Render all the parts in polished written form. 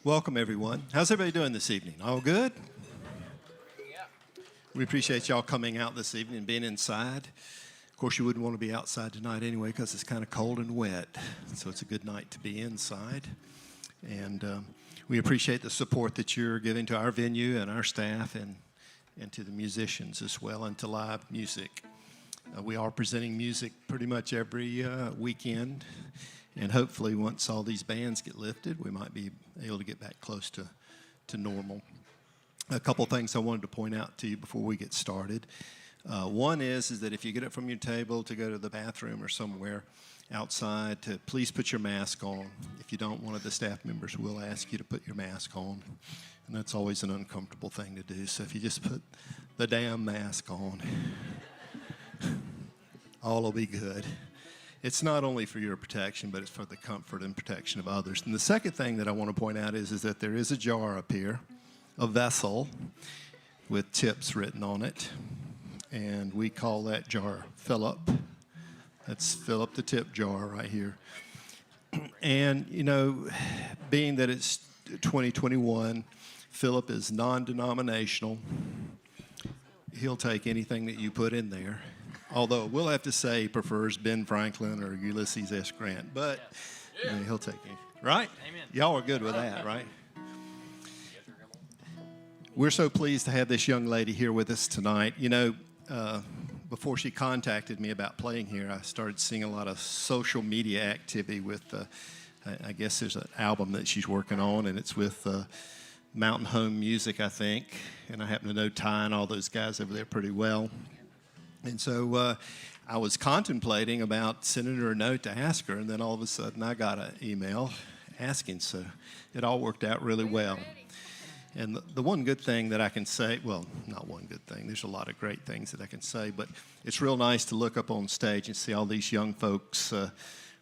Welcome, everyone. How's everybody doing this evening? All good? Yeah. We appreciate y'all coming out this evening and being inside. Of course, you wouldn't want to be outside tonight anyway because it's kind of cold and wet, so it's a good night to be inside. And we appreciate the support that you're giving to our venue and our staff and to the musicians as well and to live music. We are presenting music pretty much every weekend. And hopefully, once all these bans get lifted, we might be able to get back close to normal. A couple things I wanted to point out to you before we get started. One is that if you get up from your table to go to the bathroom or somewhere outside, to please put your mask on. If you don't, one of the staff members will ask you to put your mask on. And that's always an uncomfortable thing to do. So if you just put the damn mask on, all will be good. It's not only for your protection, but it's for the comfort and protection of others. And the second thing that I want to point out is that there is a jar up here, a vessel with tips written on it. And we call that jar Philip. That's Philip the tip jar right here. And, you know, being that it's 2021, Philip is non-denominational. He'll take anything that you put in there. Although we'll have to say he prefers Ben Franklin or Ulysses S. Grant, but yeah. He'll take it. Right? Amen. Y'all are good with that, right? We're so pleased to have this young lady here with us tonight. You know, before she contacted me about playing here, I started seeing a lot of social media activity with, I guess there's an album that she's working on, and it's with Mountain Home Music, I think. And I happen to know Ty and all those guys over there pretty well. And so I was contemplating about sending her a note to ask her, and then all of a sudden I got an email asking, so it all worked out really well. And the one good thing that I can say, well, not one good thing, there's a lot of great things that I can say, but it's real nice to look up on stage and see all these young folks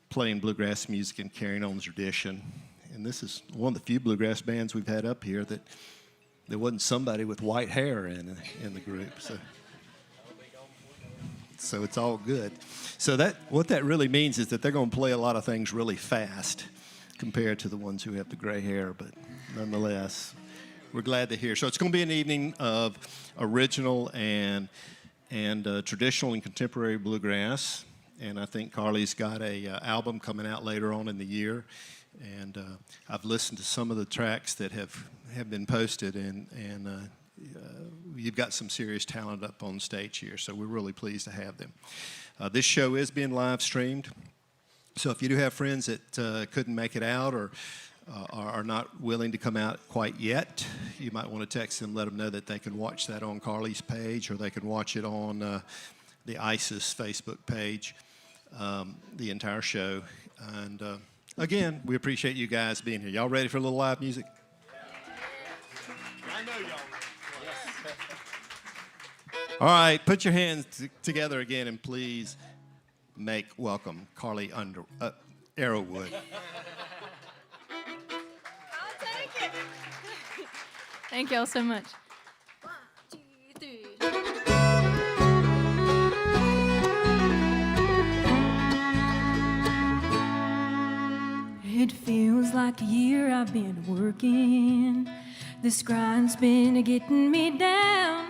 playing bluegrass music and carrying on the tradition. And this is one of the few bluegrass bands we've had up here that there wasn't somebody with white hair in the group. So it's all good. So what that really means is that they're going to play a lot of things really fast compared to the ones who have the gray hair. But nonetheless, we're glad to hear. So it's going to be an evening of original and traditional and contemporary bluegrass. And I think Carley's got a album coming out later on in the year. And I've listened to some of the tracks that have been posted, and you've got some serious talent up on stage here, so we're really pleased to have them. This show is being live streamed, so if you do have friends that couldn't make it out or are not willing to come out quite yet, you might want to text them, let them know that they can watch that on Carley's page, or they can watch it on the ISIS Facebook page, the entire show. And again, we appreciate you guys being here. Y'all ready for a little live music? I know y'all. All right, put your hands together again, and please make welcome Carley Arrowood. I'll take it. Thank y'all so much. 1, 2, 3. It feels like a year I've been working. This grind's been getting me down.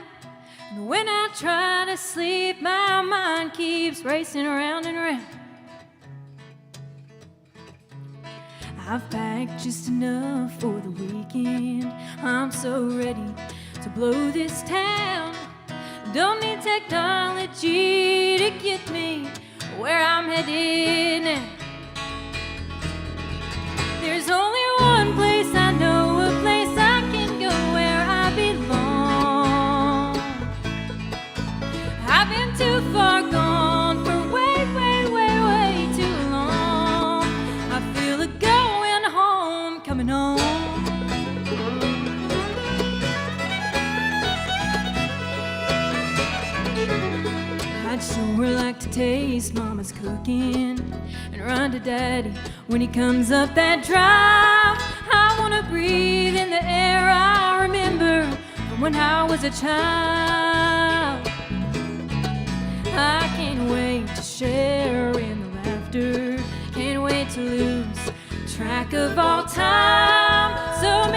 And when I try to sleep, my mind keeps racing around and around. I've packed just enough for the weekend. I'm so ready to blow this town. Don't need technology to get me where I'm headed now. There's only one place I know, a place I can go where I belong. I've been too far gone for way, way, way, way too long. I feel it going home, coming home. I'd sure like to taste Mama's cooking and run to Daddy when he comes up that drive. I wanna breathe in the air I remember from when I was a child. I can't wait to share in the laughter, can't wait to lose track of all time. So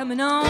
coming on.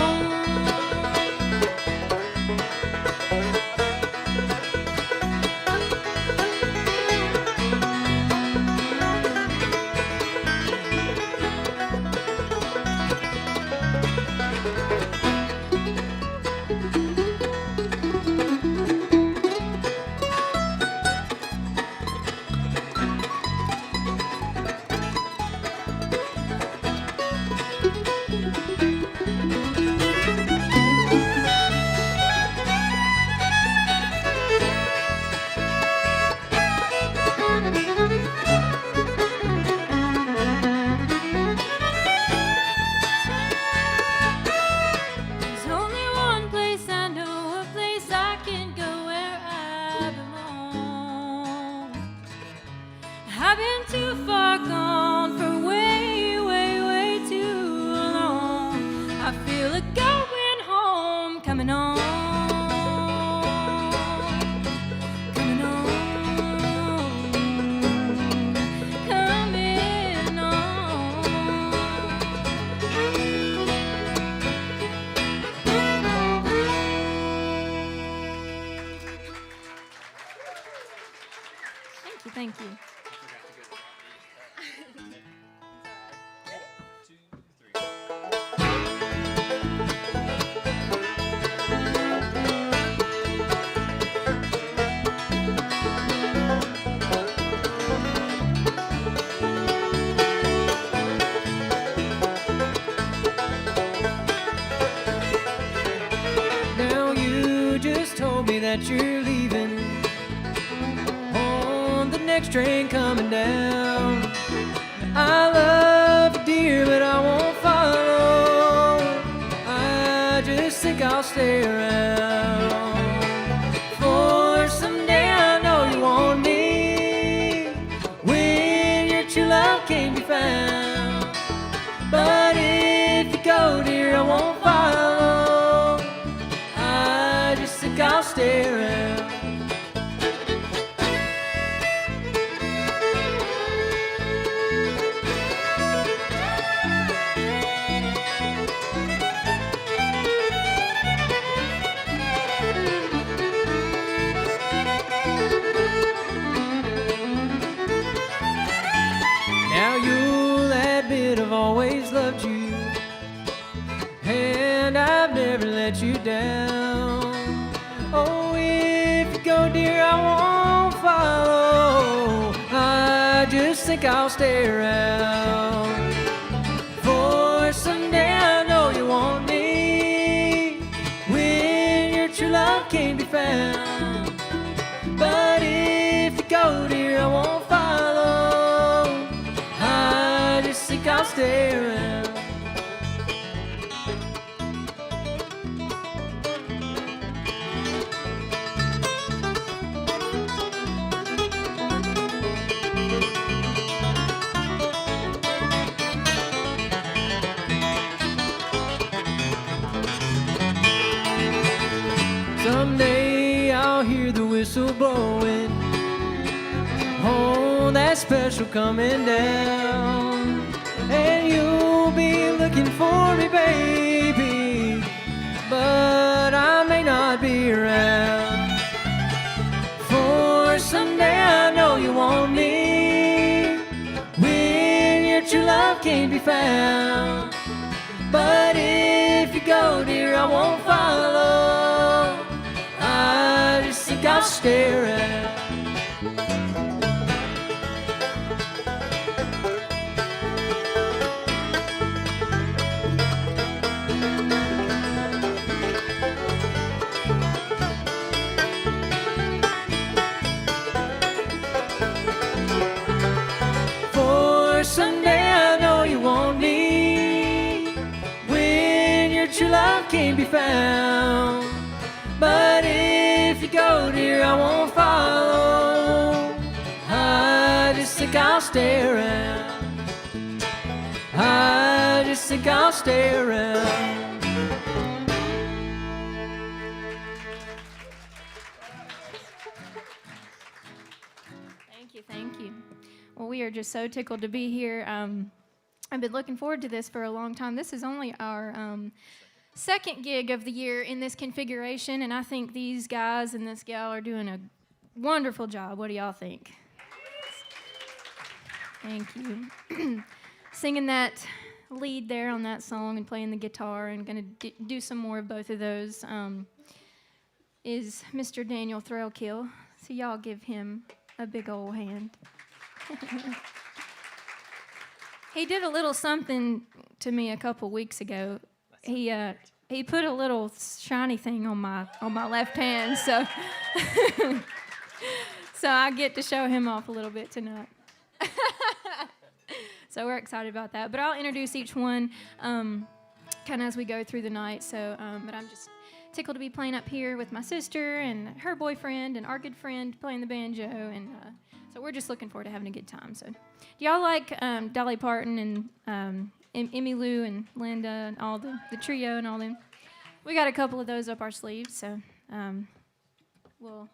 Thank you. Now you just told me that you're leaving on the next train coming down. I love you, dear, but I won't follow. I just think I'll stay around. For someday I know you want me when your true love can't be found. But if you go, dear, I won't follow. I just think I'll stay around. Now you'll admit I've always loved you, and I've never let you down. Oh, if you go, dear, I won't follow. I just think I'll stay around. For someday I know you want me when your true love can't be found. But if you go, dear, I won't follow. I just think I'll stay around. Someday I'll hear the whistle blowing on that special coming down, and you'll be looking for me, baby, but I may not be around. For someday I know you want me when your true love can't be found. But if you go, dear, I won't follow. I just think I'll stay around. For someday I know you want me when your true love can't be found. But if you go, dear, I won't follow. I just think I'll stay around. I just think I'll stay around. Thank you. Well, we are just so tickled to be here. I've been looking forward to this for a long time. This is only our second gig of the year in this configuration, and I think these guys and this gal are doing a wonderful job. What do y'all think? Thank you. Singing that lead there on that song and playing the guitar and going to do some more of both of those is Mr. Daniel Threlkill. So y'all give him a big old hand. He did a little something to me a couple weeks ago. He put a little shiny thing on my left hand, so so I get to show him off a little bit tonight. So we're excited about that. But I'll introduce each one kind of as we go through the night. So, but I'm just tickled to be playing up here with my sister and her boyfriend and our good friend playing the banjo, and so we're just looking forward to having a good time. So, do y'all like Dolly Parton and Emmy Lou and Linda and all the trio and all them? We got a couple of those up our sleeves, so we'll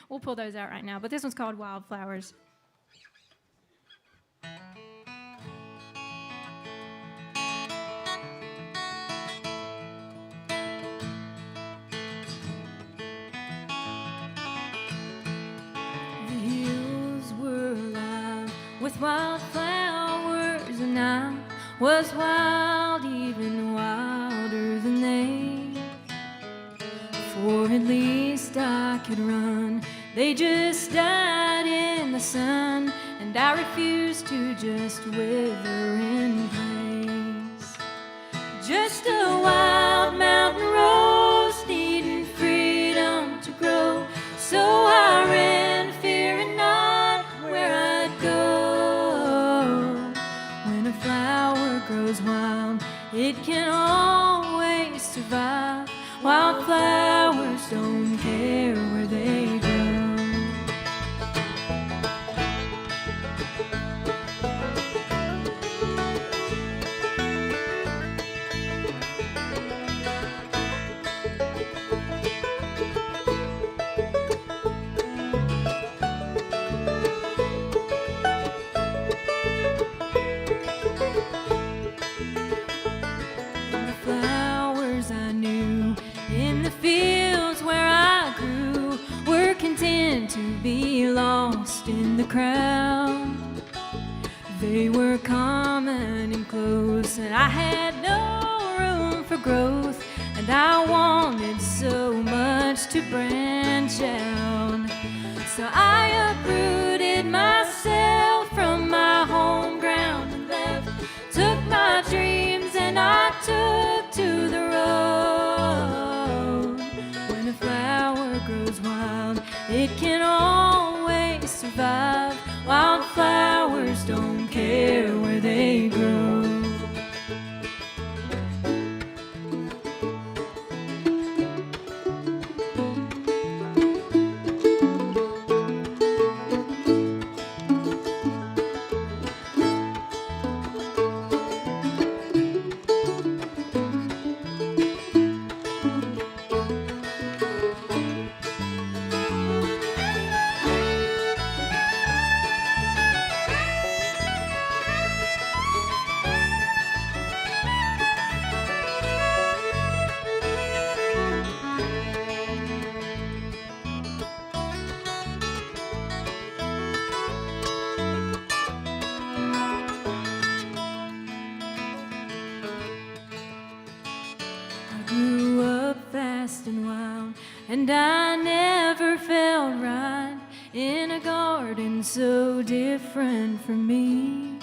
we'll pull those out right now. But this one's called Wildflowers. With wildflowers, and I was wild, even wilder than they. For at least I could run. They just died in the sun, and I refused to just wither in place. Just a wild mountain rose, needing freedom to grow. So I ran, fearing not where I'd go. Grows wild, it can always survive. Wildflowers don't care where they grow. To be lost in the crowd. They were common and close, and I had no room for growth, and I wanted so much to branch out. So I uprooted myself from my home ground and left, took my dreams and I took to the road. When a flower grows wild, it can always survive. Wildflowers don't care where they grow. And I never felt right in a garden so different from me.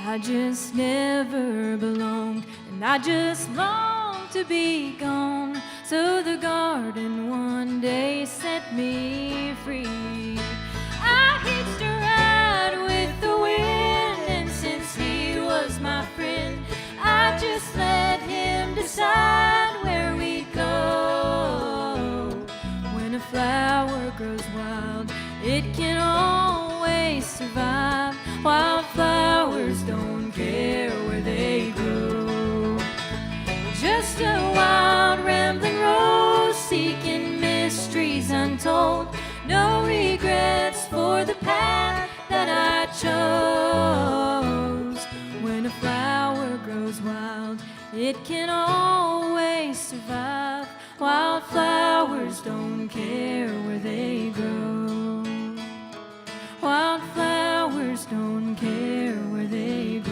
I just never belonged, and I just longed to be gone. So the garden one day set me free. I hitched a ride with the wind, and since he was my friend, I just let him decide where we'd go. When a flower grows wild, it can always survive. Wildflowers don't care where they grow. Just a wild rambling rose, seeking mysteries untold. No regrets for the path that I chose. When a flower grows grows wild, it can always survive. Wildflowers don't care where they grow. Wildflowers don't care where they grow.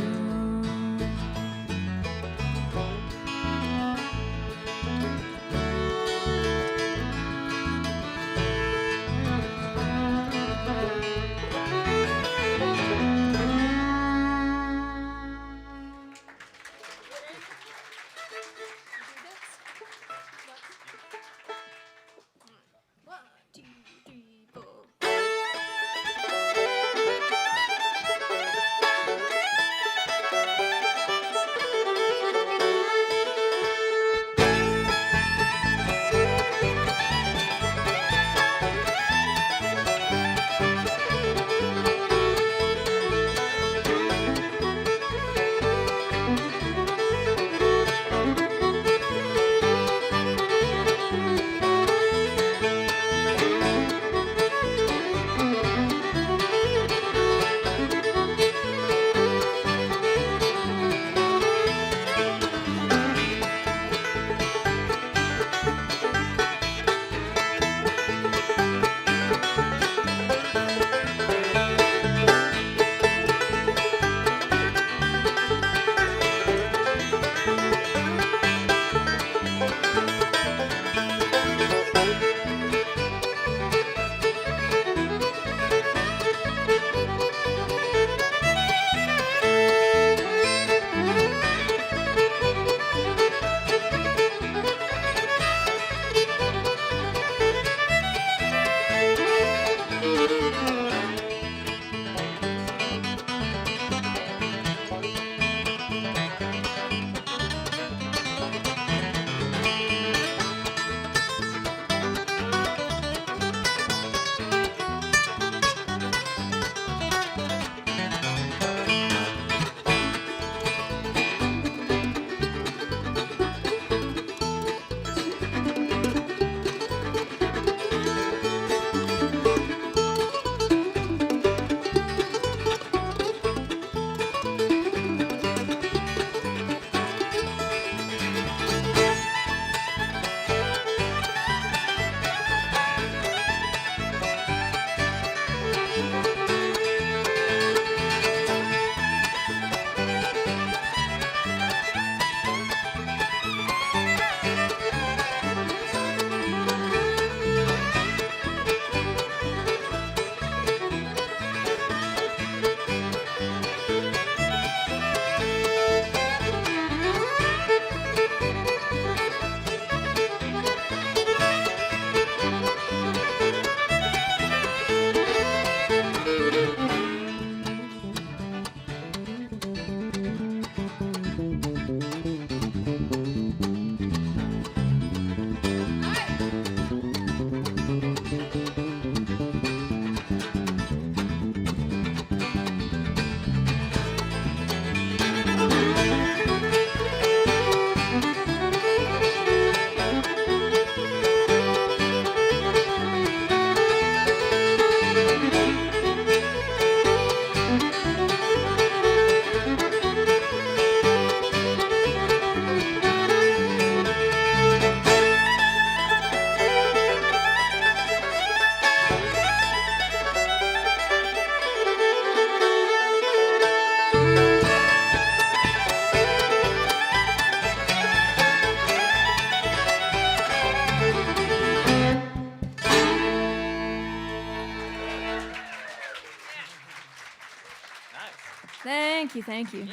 Thank you.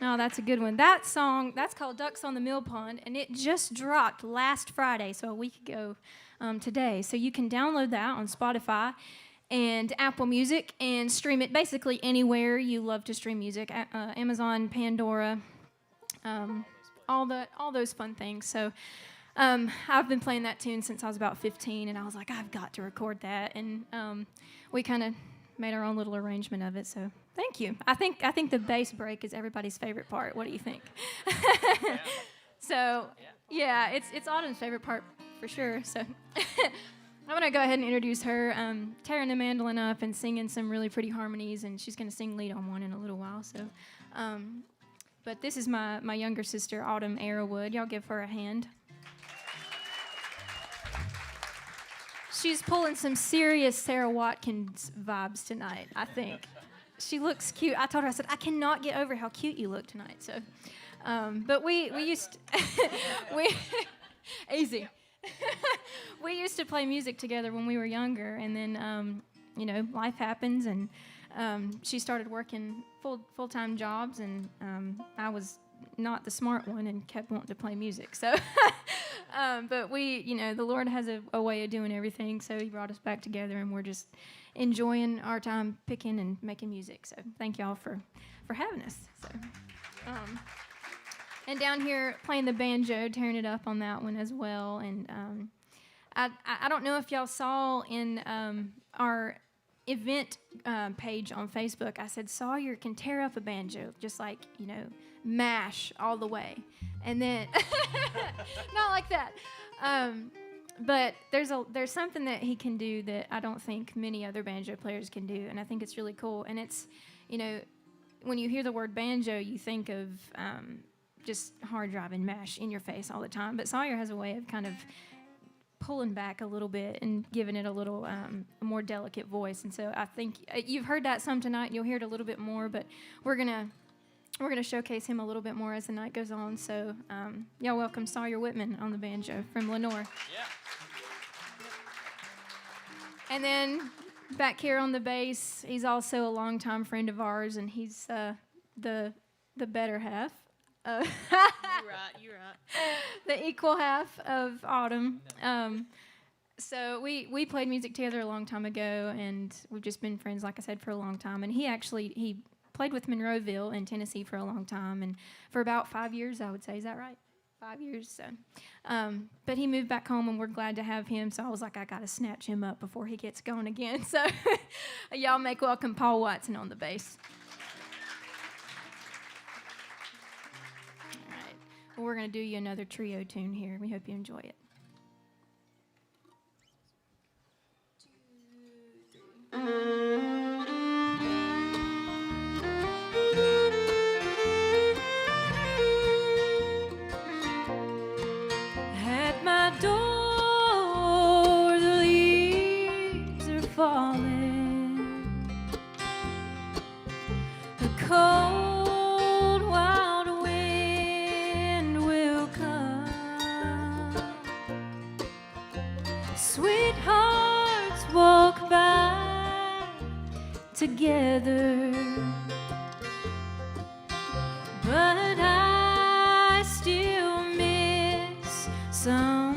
Oh, that's a good one. That song, that's called Ducks on the Mill Pond, and it just dropped last Friday, so a week ago today. So you can download that on Spotify and Apple Music and stream it basically anywhere you love to stream music, Amazon, Pandora, all those fun things. So I've been playing that tune since I was about 15, and I was like, I've got to record that, and we kind of made our own little arrangement of it. So thank you. I think the bass break is everybody's favorite part. What do you think? Yeah. So yeah, it's Autumn's favorite part for sure. So I'm gonna go ahead and introduce her, tearing the mandolin up and singing some really pretty harmonies, and she's gonna sing lead on one in a little while. So But this is my younger sister, Autumn Arrowood. Y'all give her a hand. She's pulling some serious Sarah Watkins vibes tonight, I think. She looks cute. I told her, I said, I cannot get over how cute you look tonight. So, but we used easy. We used to play music together when we were younger, and then life happens, and she started working full-time jobs, and I was not the smart one and kept wanting to play music. So, but we, the Lord has a way of doing everything, so He brought us back together, and we're just enjoying our time picking and making music. So thank y'all for having us. So, and down here playing the banjo, tearing it up on that one as well. And I don't know if y'all saw in our event page on Facebook, I said Sawyer can tear up a banjo, just like, mash all the way. And then, not like that. But there's something that he can do that I don't think many other banjo players can do, and I think it's really cool. And it's, when you hear the word banjo, you think of just hard driving mash in your face all the time. But Sawyer has a way of kind of pulling back a little bit and giving it a little a more delicate voice. And so I think you've heard that some tonight, and you'll hear it a little bit more. But we're gonna showcase him a little bit more as the night goes on. So y'all welcome Sawyer Whitman on the banjo from Lenore. Yeah. And then back here on the bass, he's also a longtime friend of ours, and he's the better half. You're right. The equal half of Autumn. So we played music together a long time ago, and we've just been friends, like I said, for a long time. And he played with Monroeville in Tennessee for a long time, and for about 5 years, I would say. Is that right? 5 years. So, but he moved back home, and we're glad to have him. So I was like, I got to snatch him up before he gets going again. So y'all make welcome Paul Watson on the bass. All right. Well, we're going to do you another trio tune here. We hope you enjoy it. At my door, the leaves are falling. The cold, wild wind will come. Sweethearts walk by together, but I still miss someone.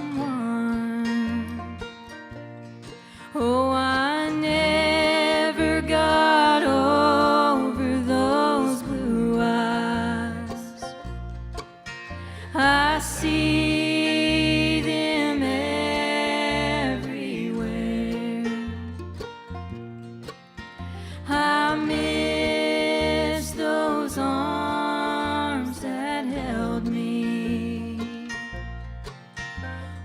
Oh, I never got over those blue eyes. I see them everywhere. I miss those arms that held me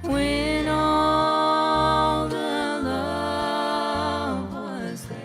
when all the love was there.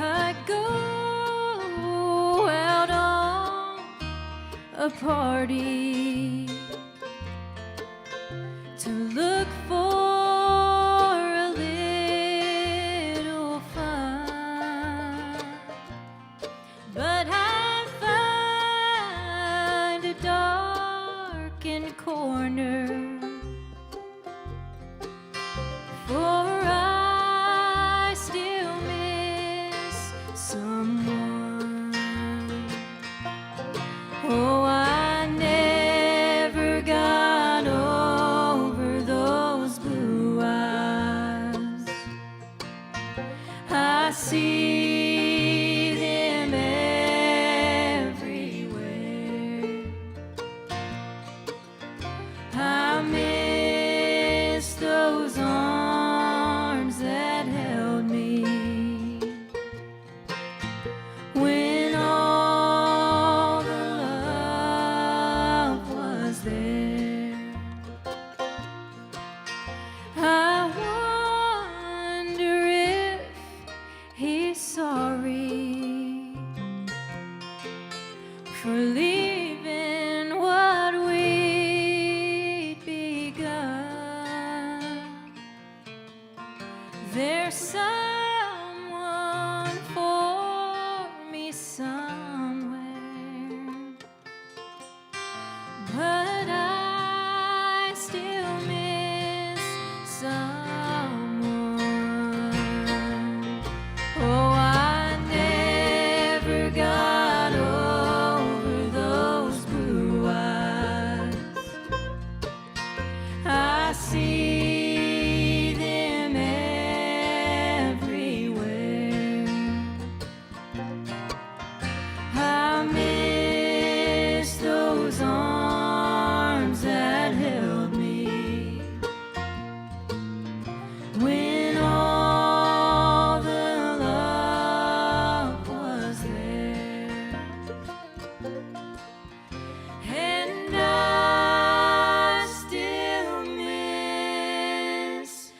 I go out on a party to look for a little fun, but I find a darkened corner, for I still miss someone. Oh, I never see them everywhere. I miss those arms that held me when all the love was there. I wonder if he's sorry for leaving what we'd begun. There's someone for me somewhere, but I still miss someone. Oh, I never got over those blue eyes. I see them everywhere. I miss those arms that held me when all the love was there. And I still miss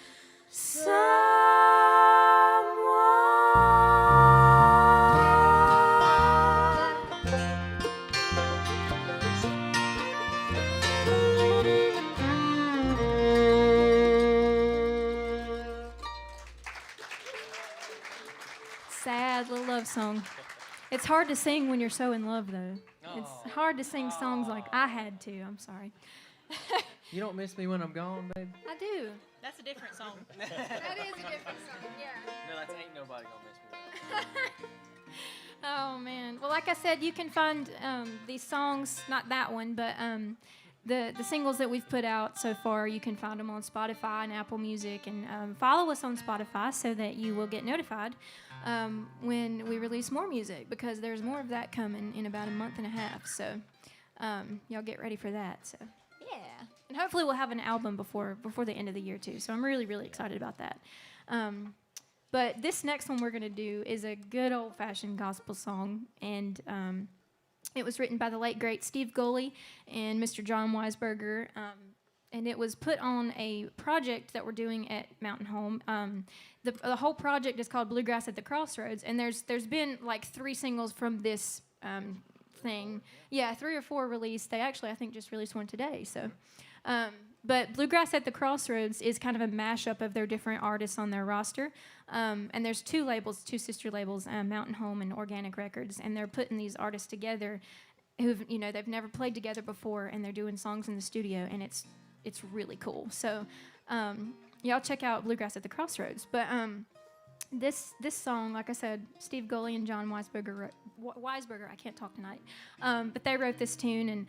sad little love song. It's hard to sing when you're so in love, though. It's hard to sing songs like I had to. I'm sorry. You don't miss me when I'm gone, babe? I do. That's a different song. That is a different song, yeah. No, that's ain't nobody gonna miss me. Oh, man. Well, like I said, you can find these songs, not that one, but the singles that we've put out so far, you can find them on Spotify and Apple Music. And follow us on Spotify so that you will get notified when we release more music, because there's more of that coming in about a month and a half. So y'all get ready for that. So yeah. And hopefully we'll have an album before the end of the year, too. So I'm really, really excited about that. But this next one we're going to do is a good old-fashioned gospel song, and it was written by the late, great Steve Goley and Mr. John Weisberger, and it was put on a project that we're doing at Mountain Home. The whole project is called Bluegrass at the Crossroads, and there's been like 3 singles from this thing. Yeah, 3 or 4 released. They actually, I think, just released one today. So. But Bluegrass at the Crossroads is kind of a mashup of their different artists on their roster. And there's 2 labels, 2 sister labels, Mountain Home and Organic Records, and they're putting these artists together who've, they've never played together before, and they're doing songs in the studio, and it's really cool. So y'all check out Bluegrass at the Crossroads. But this song, like I said, Steve Goley and John Weisberger, I can't talk tonight, but they wrote this tune, and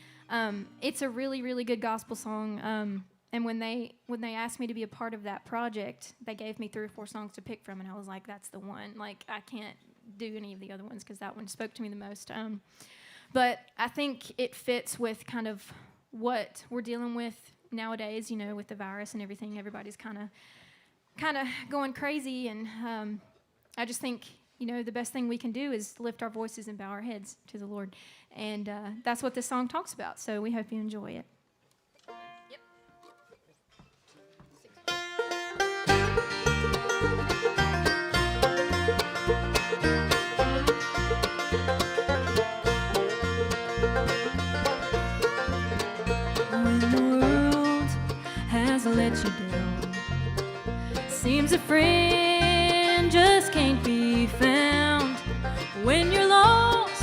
it's a really, really good gospel song. And when they asked me to be a part of that project, they gave me 3 or 4 songs to pick from, and I was like, that's the one. Like, I can't do any of the other ones because that one spoke to me the most. But I think it fits with kind of what we're dealing with nowadays, with the virus and everything. Everybody's kind of going crazy, and I just think, the best thing we can do is lift our voices and bow our heads to the Lord. And that's what this song talks about, so we hope you enjoy it. When the world has let you down, seems a friend just can't be found. When you're lost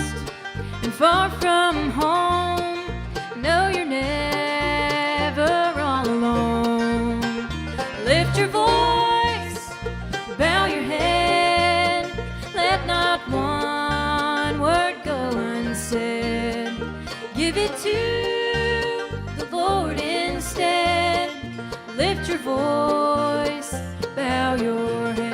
and far from home, know you're never all alone. Lift your voice, bow your head, let not one word go unsaid. Give it to the Lord instead. Lift your voice, bow your head.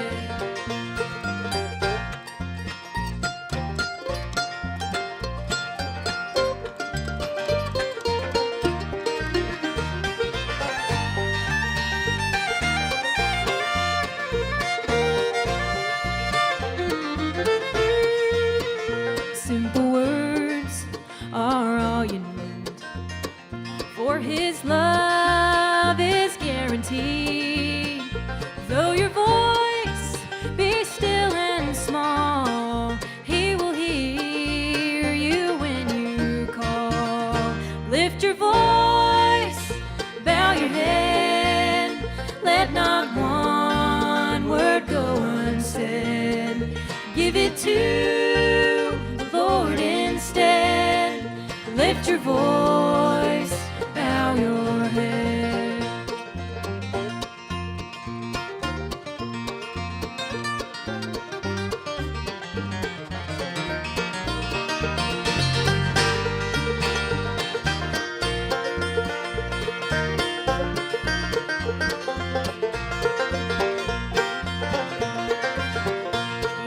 your voice, bow your head.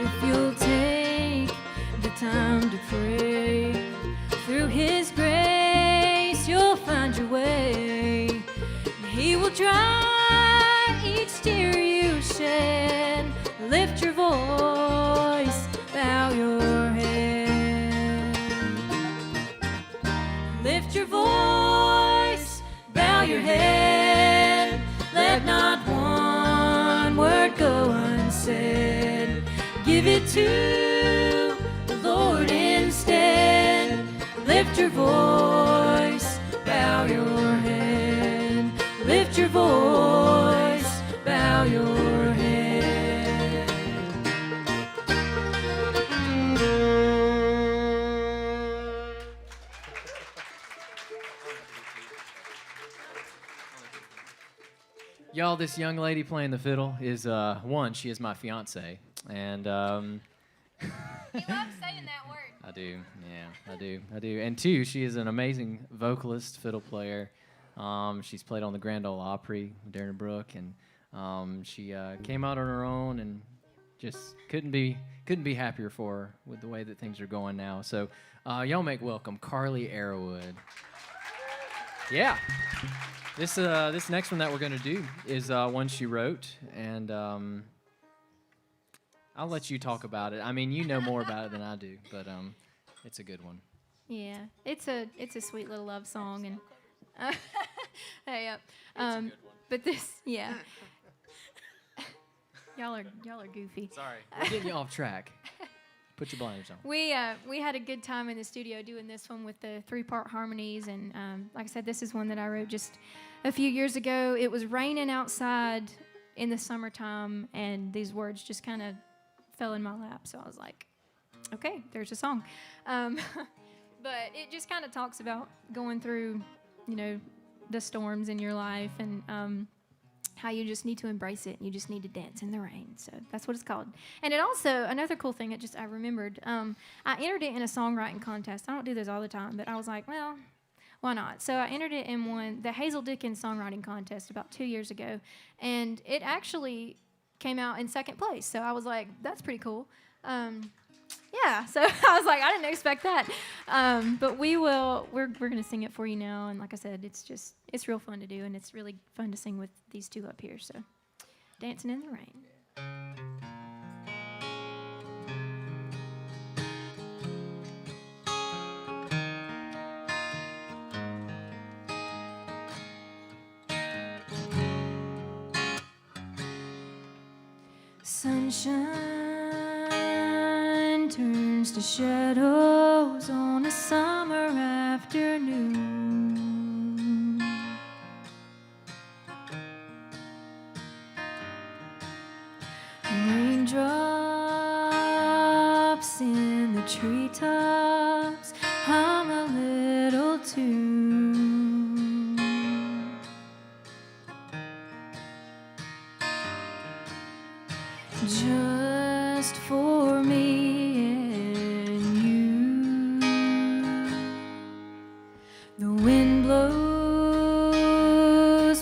If you'll take the time to pray, through His grace you'll find your way. He will dry each tear you shed. Lift your voice, bow your head. Lift your voice, bow your head. Let not one word go unsaid. Give it to the Lord instead. Lift your voice, bow your head. Lift your voice, bow your head. Y'all, this young lady playing the fiddle is, one, she is my fiance, and, You love saying that word. I do, yeah, I do. And two, she is an amazing vocalist, fiddle player. She's played on the Grand Ole Opry with Darren Brook, and she came out on her own and just couldn't be happier for her with the way that things are going now. So y'all make welcome Carley Arrowood. Yeah. This next one that we're going to do is one she wrote, and I'll let you talk about it. I mean, you know more about it than I do, but it's a good one. Yeah, it's a sweet little love song, and hey, It's a good one. but this, yeah, y'all are goofy. Sorry, we're getting you off track. Put your blinders on. We had a good time in the studio doing this one with the 3-part harmonies, and like I said, this is one that I wrote just a few years ago. It was raining outside in the summertime, and these words just kind of fell in my lap. So I was like, okay, there's a song. But it just kind of talks about going through, the storms in your life, and how you just need to embrace it. You just need to dance in the rain. So that's what it's called. And it also, another cool thing that I remembered, I entered it in a songwriting contest. I don't do those all the time, but I was like, well, why not? So I entered it in the Hazel Dickens songwriting contest about 2 years ago, and it actually came out in second place. So I was like, that's pretty cool. Yeah, so I was like, I didn't expect that. But we're going to sing it for you now. And like I said, it's real fun to do, and it's really fun to sing with these two up here. So, Dancing in the Rain. Sunshine turns to shadows on a summer afternoon. Raindrops in the treetops hum a little tune. Just for me and you. The wind blows,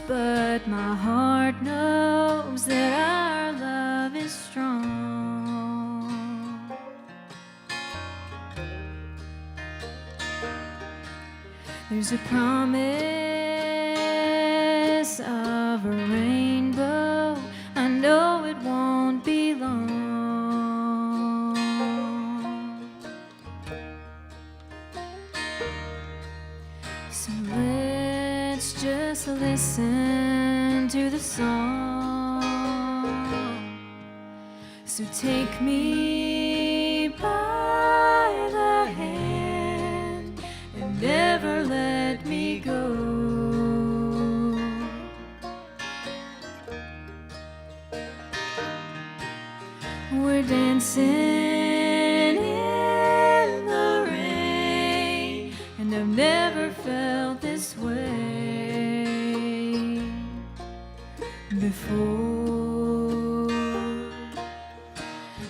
but my heart knows that our love is strong. There's a promise of a rainbow. I know it won't be long. So let's just listen to the song. So take me by the hand and never let me go. We're dancing in the rain, and I've never before.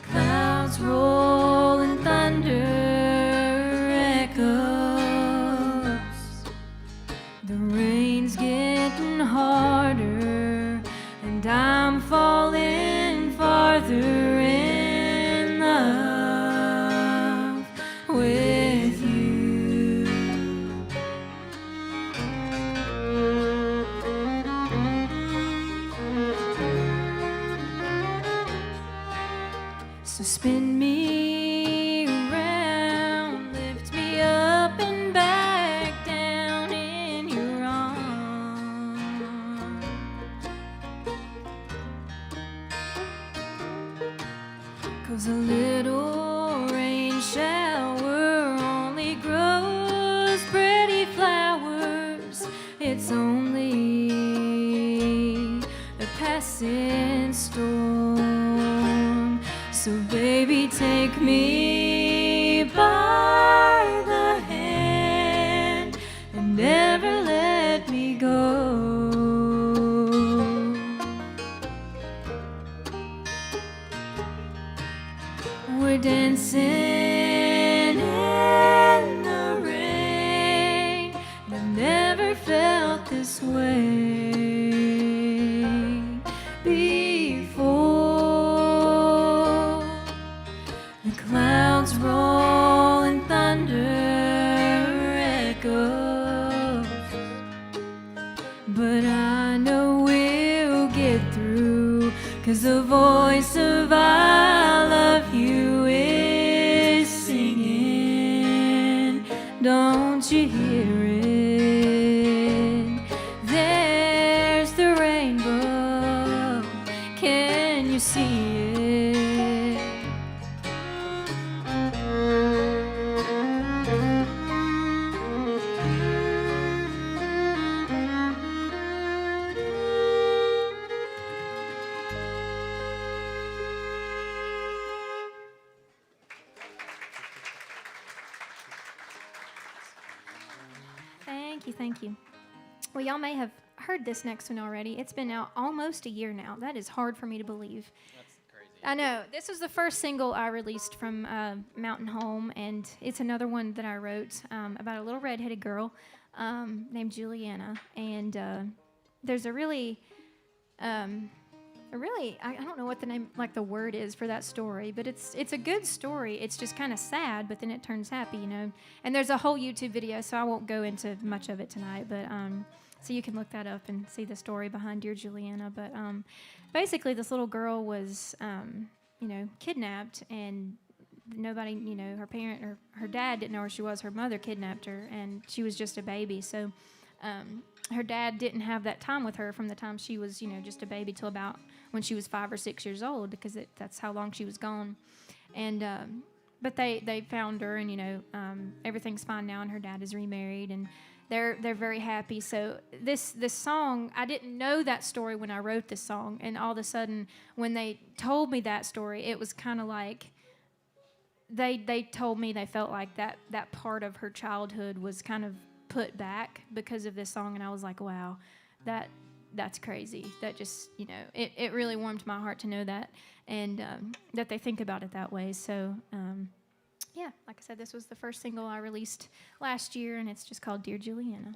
Clouds roll and thunder echoes. The rain's getting harder, and I'm falling farther in love with you. So spin me around, lift me up and back down in your arms. 'Cause a little rain shower only grows pretty flowers. It's only a passing storm. So baby, take me by the hand and never let me go. We're dancing in the rain, and I've never felt this way before. The clouds roll and thunder echoes, but I know we'll get through, 'cause the voice of I love you is singing. Don't you hear it? There's the rainbow. Can you see it? Thank you. Well, y'all may have heard this next one already. It's been out almost a year now. That is hard for me to believe. That's crazy. I know. This was the first single I released from Mountain Home, and it's another one that I wrote about a little redheaded girl named Juliana. And there's a really, I don't know what the name, like the word is for that story, but it's a good story. It's just kind of sad, but then it turns happy, you know. And there's a whole YouTube video, so I won't go into much of it tonight, but so you can look that up and see the story behind Dear Juliana. But basically, this little girl was, kidnapped, and nobody, her parent or her dad didn't know where she was. Her mother kidnapped her, and she was just a baby, so her dad didn't have that time with her from the time she was, just a baby till about when she was 5 or 6 years old, because that's how long she was gone. And but they found her, and everything's fine now, and her dad is remarried, and they're very happy. So this song, I didn't know that story when I wrote this song, and all of a sudden when they told me that story, it was kind of like they told me they felt like that part of her childhood was kind of put back because of this song, and I was like, wow, that's crazy. That just, it really warmed my heart to know that, and that they think about it that way. So, yeah, like I said, this was the first single I released last year, and it's just called Dear Juliana.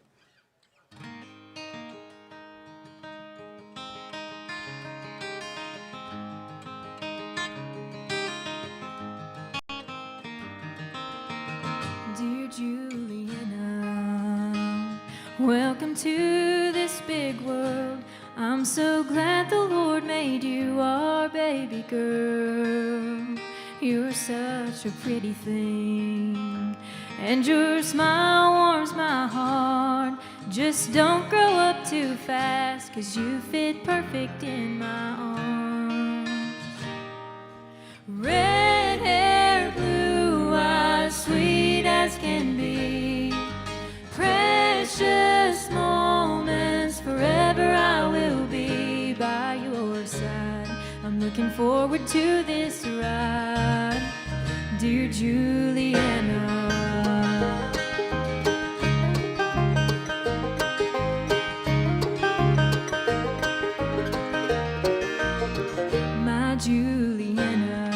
Dear Juliana, welcome to this big world. I'm so glad the Lord made you our baby girl. You're such a pretty thing, and your smile warms my heart. Just don't grow up too fast, 'cause you fit perfect in my arms. Red hair, blue eyes, sweet as can be. Precious moments, forever I will be by your side. I'm looking forward to this ride, dear Juliana. Juliana.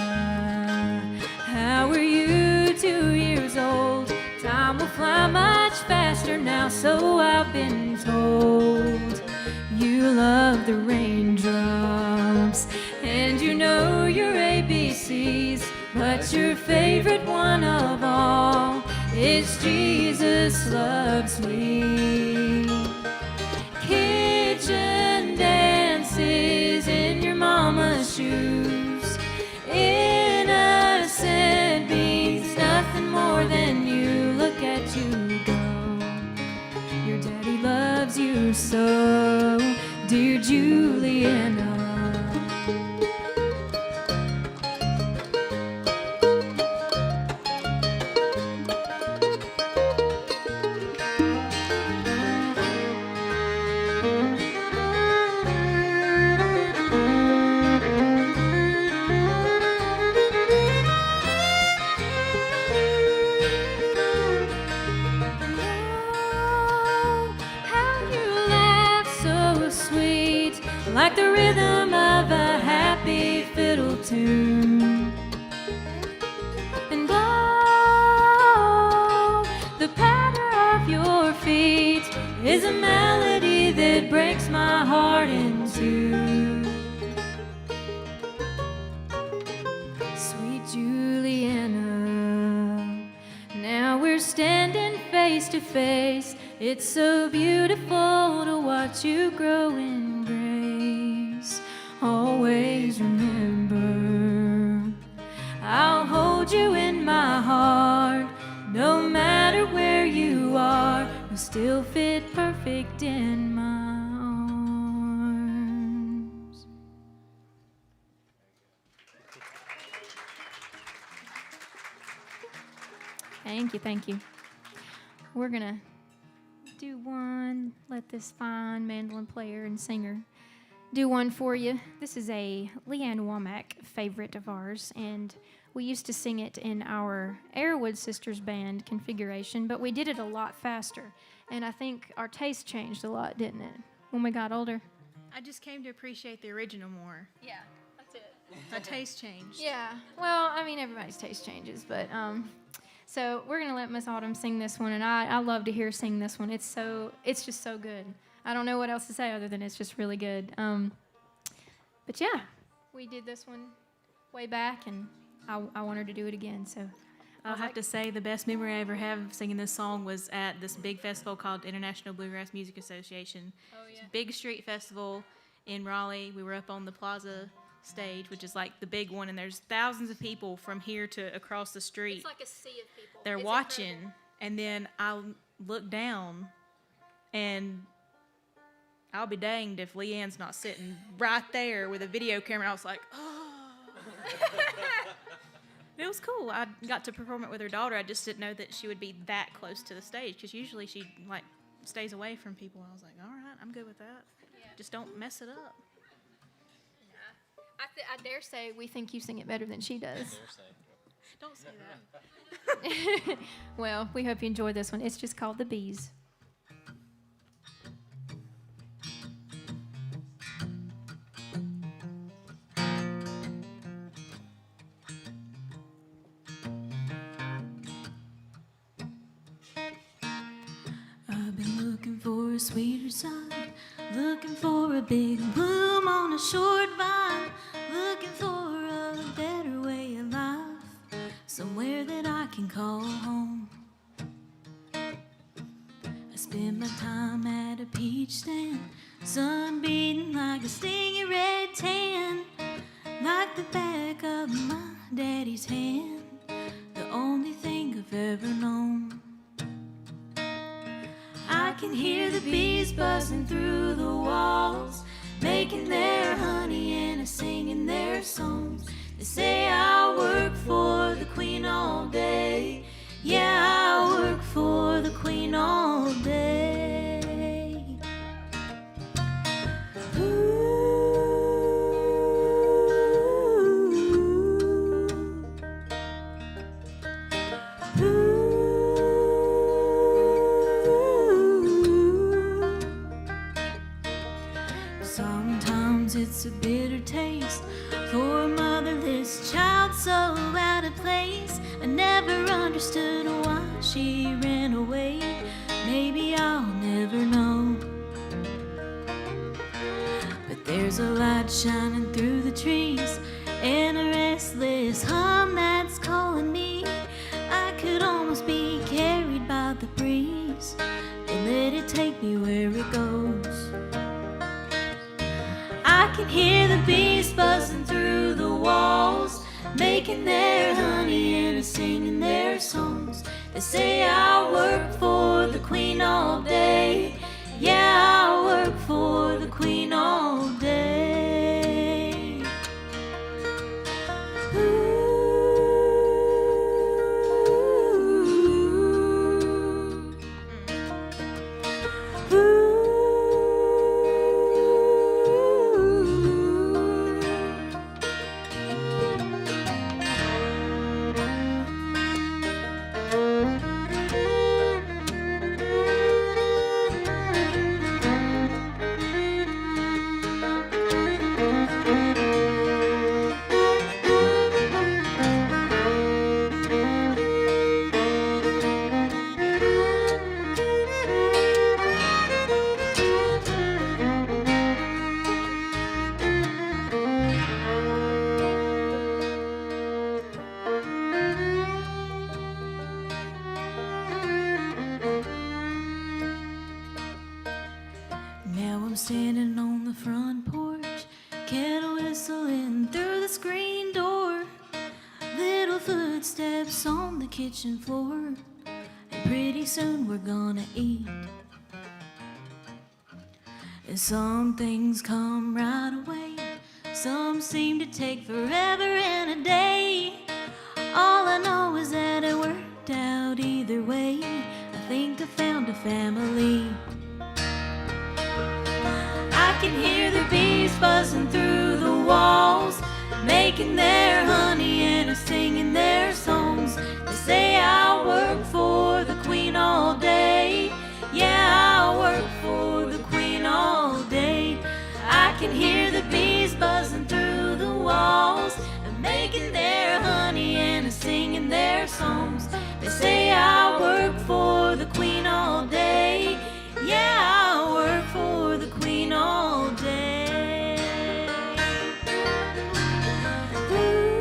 How are you 2 years old? Time will fly much faster now, so I've been told. You love the raindrops, and you know your ABCs, but your favorite one of all is Jesus loves me. Kitchen dances in your mama's shoes. Innocent means nothing more than you look at you go. Your daddy loves you so, dear Juliana. Like the rhythm of a happy fiddle tune. And oh, the patter of your feet is a melody that breaks my heart in two. Sweet Juliana, now we're standing face to face. It's so beautiful to watch you grow in grace. Always remember, I'll hold you in my heart. No matter where you are, you'll still fit perfect in my arms. Thank you, thank you. We're gonna do one, let this fine mandolin player and singer do one for you. This is a Leanne Womack favorite of ours, and we used to sing it in our Arrowood Sisters band configuration, but we did it a lot faster, and I think our taste changed a lot, didn't it, when we got older? I just came to appreciate the original more. Yeah, that's it. My taste changed. Yeah, well, I mean, everybody's taste changes, but so we're gonna let Miss Autumn sing this one, and I love to hear her sing this one. It's just so good. I don't know what else to say other than it's just really good. But yeah, we did this one way back, and I want her to do it again. So I'll have to say the best memory I ever have singing this song was at this big festival called International Bluegrass Music Association. Oh, yeah. Big street festival in Raleigh. We were up on the Plaza stage, which is like the big one, and there's thousands of people from here to across the street. It's like a sea of people. They're It's watching, incredible. and then I look down, and I'll be danged if Leanne's not sitting right there with a video camera. I was like, oh. It was cool. I got to perform it with her daughter. I just didn't know that she would be that close to the stage, because usually she like stays away from people. I was like, all right, I'm good with that. Yeah. Just don't mess it up. I dare say we think you sing it better than she does. Don't say that. Well, we hope you enjoy this one. It's just called The Bees. I've been looking for a sweeter sign, looking for a big bloom on a short vine, looking for a better way of life, somewhere that I can call home. I spend my time at a peach stand, sun beating like a stingy red tan, like the back of my daddy's hand, the only thing I've ever known. I can hear the bees buzzing through the walls, making their honey and singing their songs. They say I work for the queen all day. Yeah, I work for the queen all day. Ooh. Ooh. Sometimes it's a bitter taste for a mother place. I never understood why she ran away. Maybe I'll never know. But there's a light shining through the trees, and a restless hum that's calling me. I could almost be carried by the breeze and let it take me where it goes. I can hear the bees buzzing through the walls, making their honey and singing their songs. They say I work for the queen all day. Yeah, I work for the queen all day. Ooh. I'm standing on the front porch, kettle whistling through the screen door, little footsteps on the kitchen floor, and pretty soon we're gonna eat. And some things come right away, some seem to take forever and a day. All I know is that it worked out either way. I think I found a family. I can hear the bees buzzing through the walls, making their honey and singing their songs. They say I work for the queen all day. Yeah, I work for the queen all day. I can hear the bees buzzing through the walls, making their honey and singing their songs. They say I work for the queen all day. Yeah, I work for the queen all day. Ooh.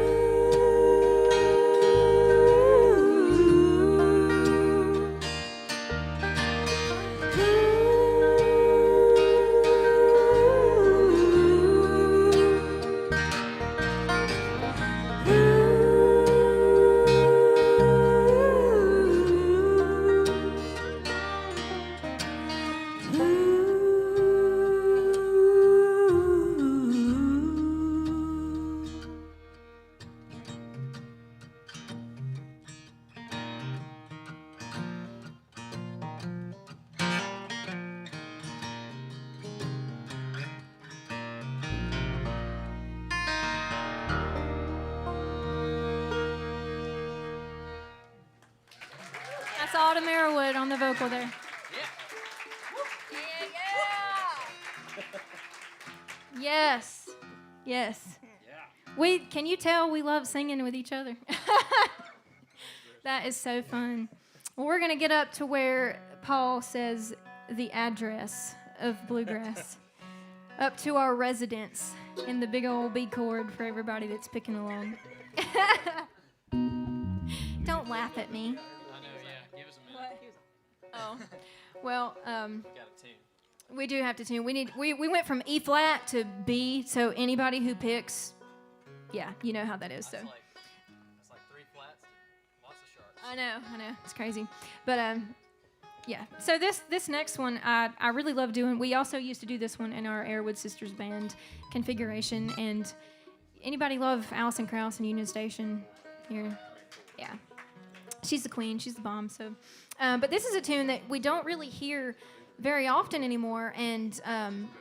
That's Autumn Arrowood on the vocal there. Yes. Yes. Can you tell we love singing with each other? That is so fun. Well, we're going to get up to where Paul says the address of Bluegrass. Up to our residence in the big old B chord for everybody that's picking along. Don't laugh at me. I know, yeah. Give us a minute. Oh, well, we do have to tune. We went from E flat to B, so anybody who picks, yeah, you know how that is. So That's like 3 flats, lots of sharps. I know, it's crazy, but yeah. So this next one I really love doing. We also used to do this one in our Arrowood Sisters band configuration. And anybody love Allison Krauss and Union Station here? Yeah. She's the queen. She's the bomb. So, but this is a tune that we don't really hear very often anymore. And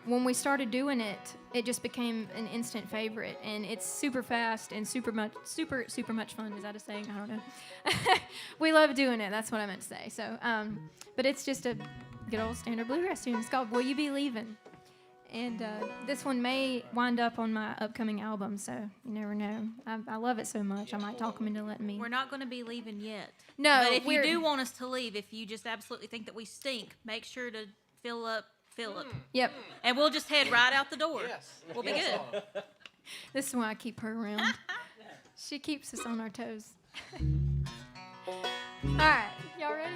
when we started doing it, it just became an instant favorite. And it's super fast and super much fun. Is that a saying? I don't know. We love doing it. That's what I meant to say. So, but it's just a good old standard bluegrass tune. It's called "Will You Be Leavin'?" And this one may wind up on my upcoming album, so you never know. I love it so much, I might talk them into letting me. We're not going to be leaving yet. No, But if you do want us to leave, if you just absolutely think that we stink, make sure to fill up Philip. Yep. And we'll just head right out the door. We'll be good. This is why I keep her around. She keeps us on our toes. All right, y'all ready?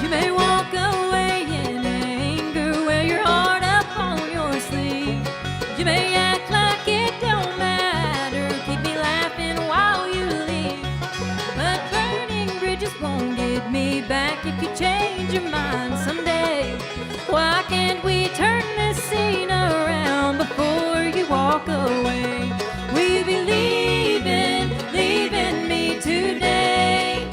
You may walk away in anger, wear your heart up on your sleeve. You may act like it don't matter, keep me laughing while you leave. But burning bridges won't get me back if you change your mind someday. Why can't we turn this scene around before you walk away? Will you be leaving me today?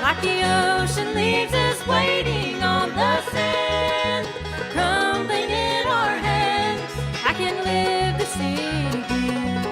Like the ocean leaves us waiting on the sand, crumbling in our hands. I can't live to see again.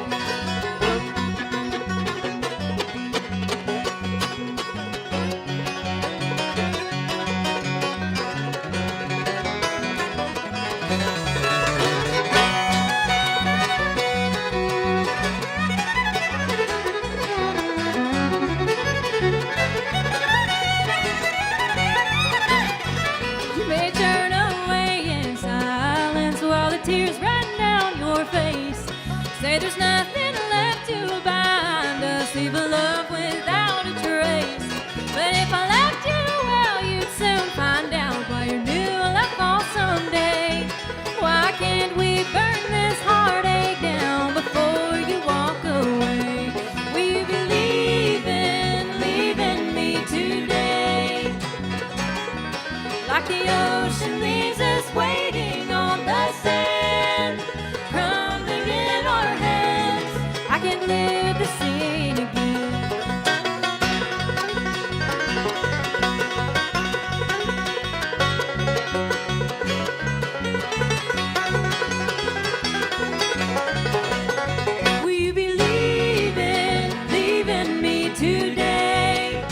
You may turn away in silence while the tears run down your face. Say there's nothing left to bind us, leave a love without a trace. But if I left you, well, you'd soon find out why your new love falls someday. Why can't we burn this heartache down before you walk away? Will you be leaving me today? Like the ocean leaves us waiting on the sand, crumbling in our hands. I can't live the scene again. Will you be leaving me today?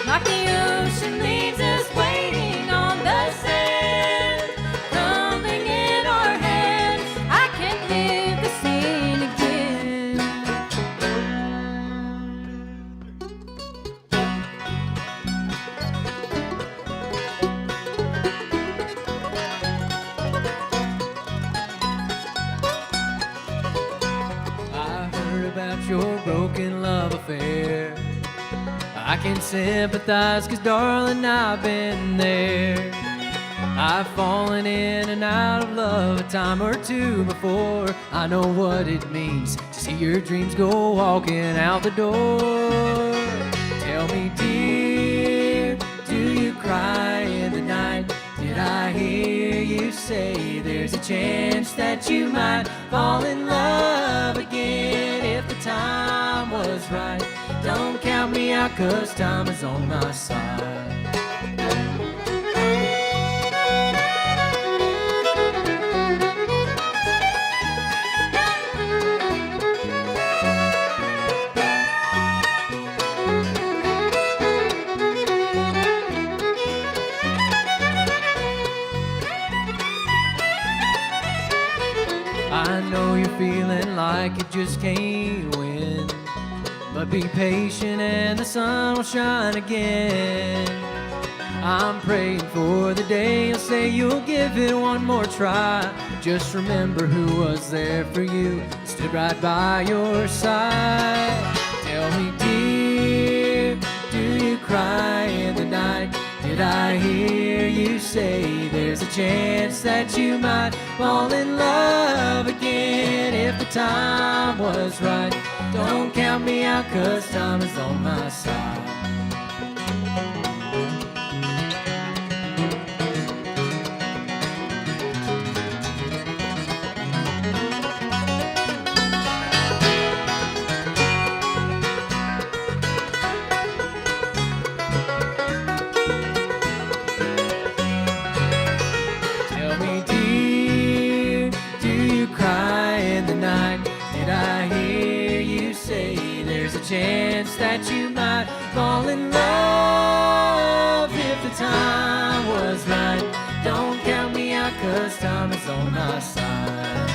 Like the ocean leaves us waiting on the sand, crumbling in our hands. I can't live the scene again. I heard about your broken love affair. I can sympathize, 'cause darling, I've been there. I've fallen in and out of love a time or two before. I know what it means to see your dreams go walking out the door. Tell me, dear, do you cry in the night? Did I hear you say there's a chance that you might fall in love again if the time was right? Don't count me out, 'cause time is on my side. I know you're feeling like you just can't win, but be patient and the sun will shine again. I'm praying for the day you'll say you'll give it one more try. Just remember who was there for you, stood right by your side. Tell me, dear, do you cry in the night? Did I hear you say there's a chance that you might fall in love again if the time was right? Don't count me out, 'cause time is on my side. in the night did I hear you say there's a chance that you might fall in love if the time was right. Don't count me out 'cause time is on my side.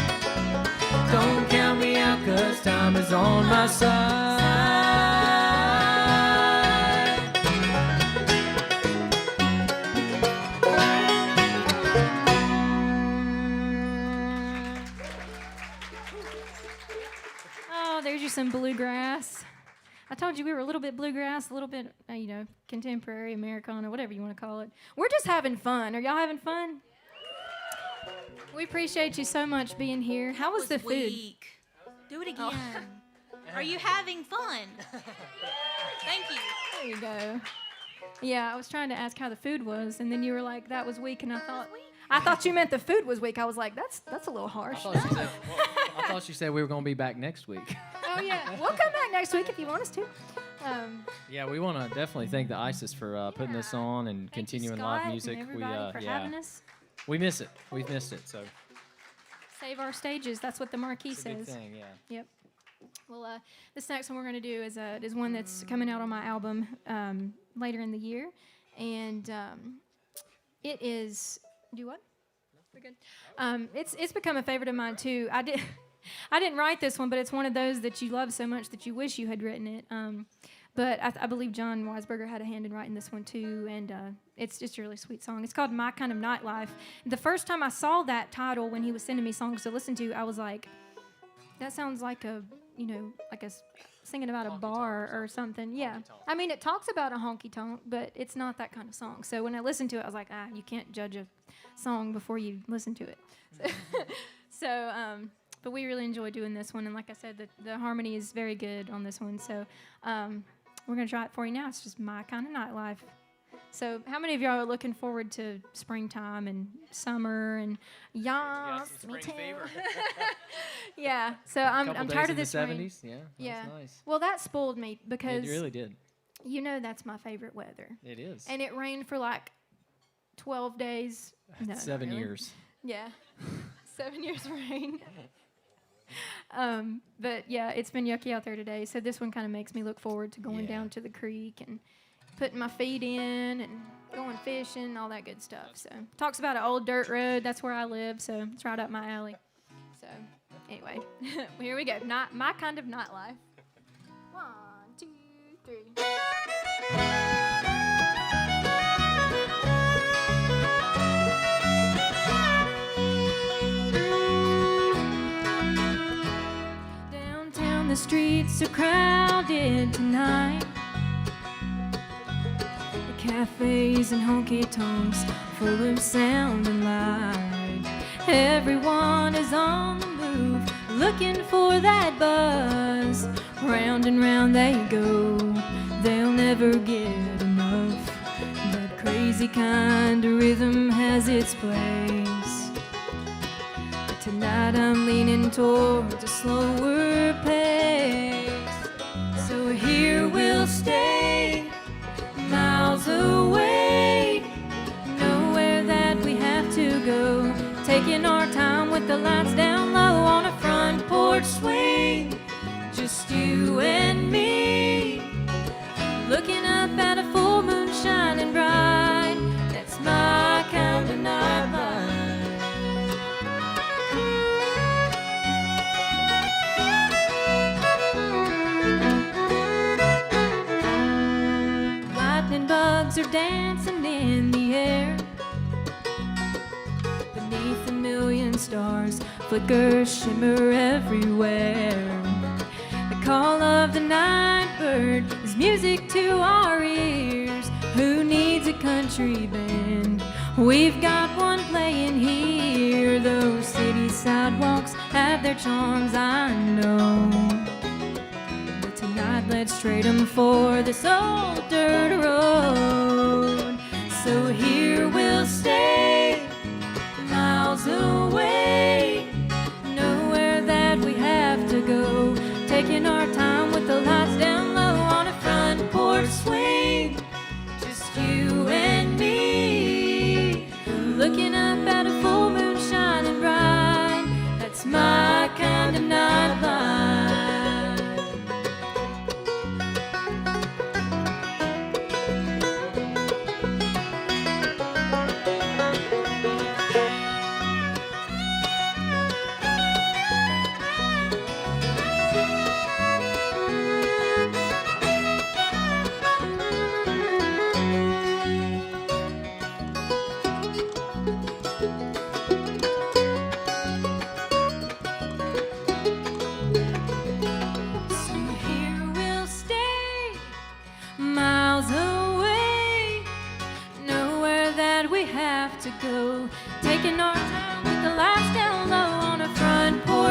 Don't count me out 'cause time is on my side. Oh, there's you some bluegrass. I told you we were a little bit bluegrass, a little bit, contemporary, Americana, whatever you want to call it. We're just having fun. Are y'all having fun? We appreciate you so much being here. How was the food? Weak. Do it again. Are you having fun? Thank you. There you go. Yeah, I was trying to ask how the food was, and then you were like, "That was weak," and I thought you meant the food was weak. I was like, "That's a little harsh." I thought she said we were going to be back next week. Oh yeah, we'll come back next week if you want us to. Yeah, we want to definitely thank the ISIS for putting this on and continuing live music. And everybody for having us. We miss it. We've missed it. So Save our stages. That's what the marquee it's a big says. thing. Yeah. Yep. Well, this next one we're going to do is one that's coming out on my album later in the year, and it is. Do what? We're good. It's become a favorite of mine too. I didn't write this one, but it's one of those that you love so much that you wish you had written it. But I believe John Weisberger had a hand in writing this one too, and it's just a really sweet song. It's called My Kind of Nightlife. The first time I saw that title when he was sending me songs to listen to, I was like, that sounds like singing about a bar or something. Yeah. I mean, it talks about a honky tonk, but it's not that kind of song. So when I listened to it, I was like, you can't judge a song before you listen to it. But we really enjoy doing this one. And like I said, the harmony is very good on this one. So we're going to try it for you now. It's just My Kind of Nightlife. So how many of y'all are looking forward to springtime and summer and me too. Yeah. So I'm tired of this rain. 70s. Yeah. Yeah. That's nice. Well, that spoiled me because It really did. That's my favorite weather. It is. And it rained for like 12 days. No, 7 not really. years. Yeah. 7 years of rain. But yeah, it's been yucky out there today. So this one kind of makes me look forward to going down to the creek and putting my feet in and going fishing, all that good stuff. So talks about an old dirt road. That's where I live. So it's right up my alley. So anyway, here we go. My Kind of Nightlife. 1, 2, 3. Downtown, the streets are crowded tonight. The cafes and honky tonks full of sound and light. Everyone is on the move, looking for that buzz. Round and round they go, they'll never get enough. That crazy kind of rhythm has its place. But tonight I'm leaning towards a slower pace. So here we'll stay, miles away, nowhere that we have to go. Taking our time with the lights down low on a front porch swing. Just you and me, looking up at a full moon shining bright. That's my kind of nightlife. Lightning bugs are dancing in the air. Beneath a million stars, flicker, shimmer everywhere. The call of the night bird is music to our ears. Who needs a country band? We've got one playing here. Those city sidewalks have their charms, I know. But tonight let's trade them for this old dirt road. So here we'll stay, miles away, nowhere that we have to go. Taking our time with the lights down low on a front porch swing. Just you and me, looking up at a full moon shining bright. That's my kind of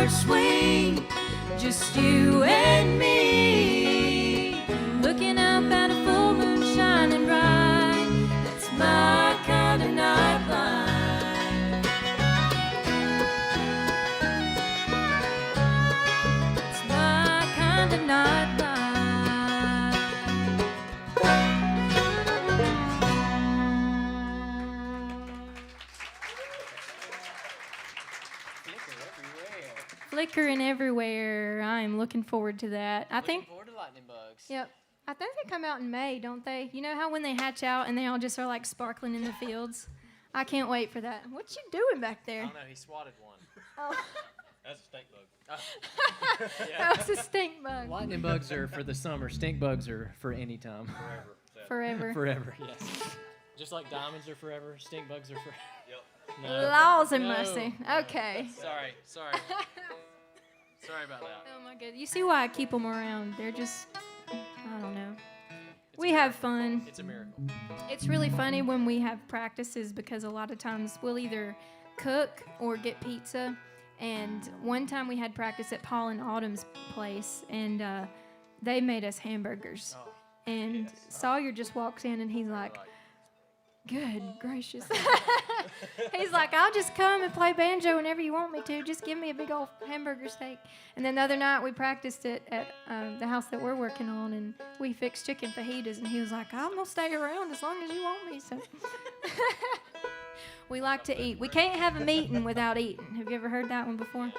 porch swing, just you and me, looking up at a full moon shining bright. That's my kind of nightlife. That's my kind of nightlife. Flickering everywhere. I am looking forward to that. I think. Forward to lightning bugs. Yep. I think they come out in May, don't they? You know how when they hatch out and they all just are like sparkling in the fields? I can't wait for that. What you doing back I there? don't know. He swatted one. Oh, That's a stink bug. that was a stink bug. Lightning bugs are for the summer. Stink bugs are for any time. Forever. Forever, yes. Just like diamonds are forever, stink bugs are for. Yep. No. Laws and No. mercy. Okay. Sorry. Sorry about that. Oh my goodness. You see why I keep them around? They're just, I don't know. We have fun. It's a miracle. It's really funny when we have practices because a lot of times we'll either cook or get pizza. And one time we had practice at Paul and Autumn's place, and they made us hamburgers. Oh, And yes. Sawyer just walks in and he's like, good gracious. He's like, I'll just come and play banjo whenever you want me to. Just give me a big old hamburger steak. And then the other night we practiced it at the house that we're working on, and we fixed chicken fajitas. And he was like, I'm going to stay around as long as you want me. So we like to eat. We can't have a meeting without eating. Have you ever heard that one before?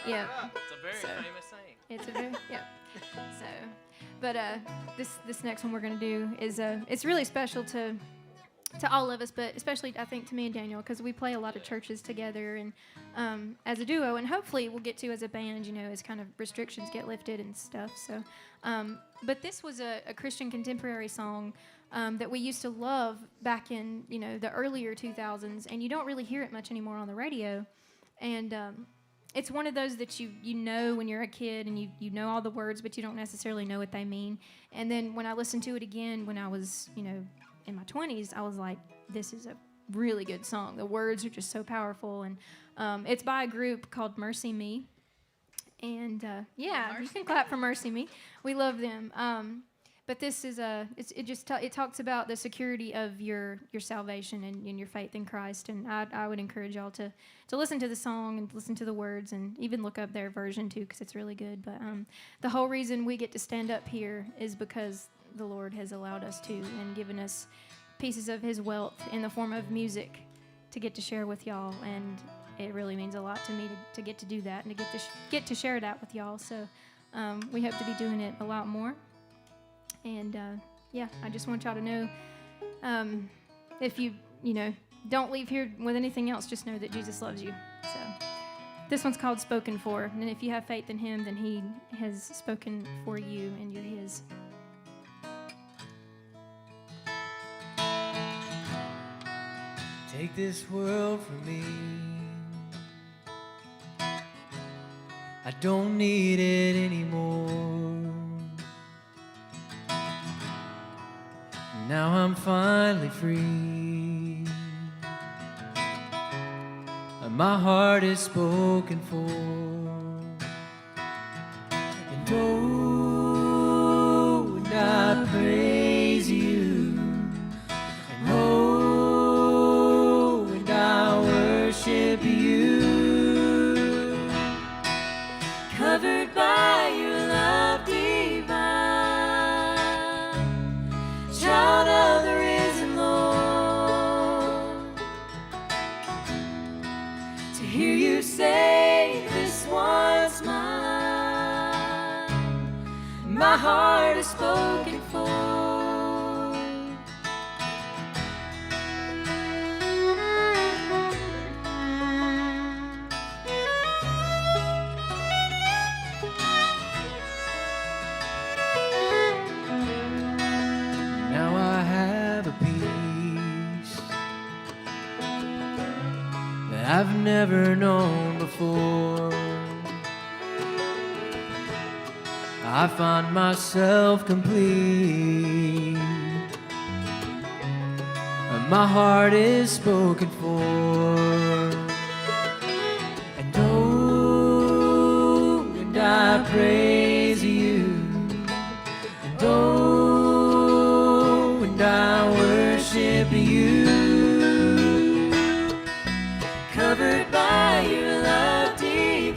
Yeah. It's a very famous saying. It's a very, yeah. So, but this next one we're going to do is, it's really special to all of us, but especially I think to me and Daniel, because we play a lot of churches together and as a duo, and hopefully we'll get to as a band, you know, as kind of restrictions get lifted and stuff. So, but this was a Christian contemporary song that we used to love back in, you know, the earlier 2000s, and you don't really hear it much anymore on the radio. And it's one of those that you know when you're a kid and you know all the words, but you don't necessarily know what they mean. And then when I listened to it again when I was, you know, in my 20s, I was like, this is a really good song. The words are just so powerful. And it's by a group called Mercy Me. And yeah, you can clap for Mercy Me. We love them. But this is it talks about the security of your salvation and your faith in Christ. And I would encourage y'all to listen to the song and listen to the words and even look up their version too, because it's really good. But the whole reason we get to stand up here is because the Lord has allowed us to and given us pieces of his wealth in the form of music to get to share with y'all. And it really means a lot to me to get to do that and to get to share that with y'all. So we hope to be doing it a lot more. And yeah, I just want y'all to know, if you know, don't leave here with anything else, just know that Jesus loves you. So this one's called Spoken For. And if you have faith in him, then he has spoken for you and you're his. Take this world from me. I don't need it anymore. Now I'm finally free. And my heart is spoken for. And oh, and I praise you. And oh, and I worship you. Covered by your love divine, child of the risen Lord. To hear you say, this one's mine, my heart is spoken for. Now I have a peace that I've never known before. I find myself complete, and my heart is spoken for. And oh, I praise you. And oh, and I worship you. Covered by your love divine,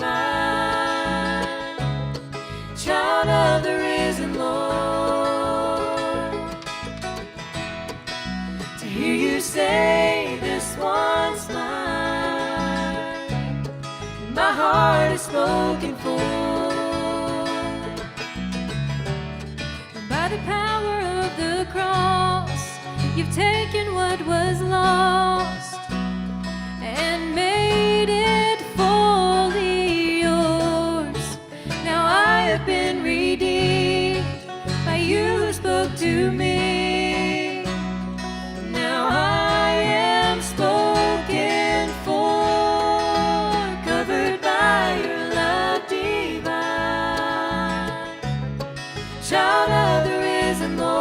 child of the risen Lord. To hear you say this one's mine, my heart is spoken for. By the power of the cross, you've taken what was lost and made it fully yours. Now I have been redeemed by you who spoke to me. Now I am spoken for, covered by your love divine, child of the risen Lord.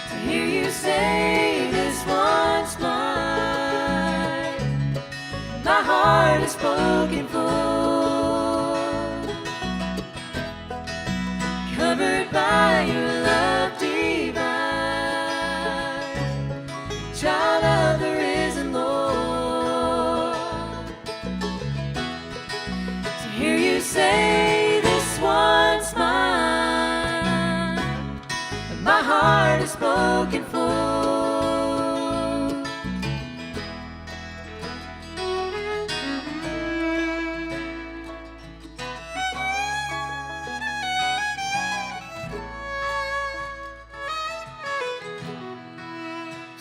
To hear you say this one's mine, my heart is spoken for, covered by your love divine, child of the risen Lord. To hear you say this one's mine, my heart is spoken for.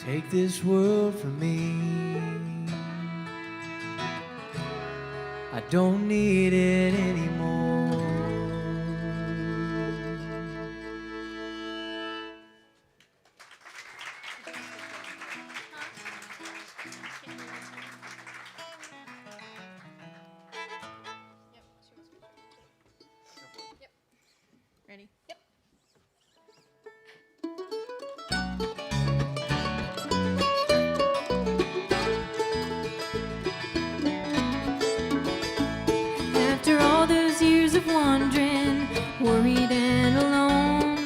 Take this world from me, I don't need it anymore. Ready? Yep. After all those years of wandering, worried and alone,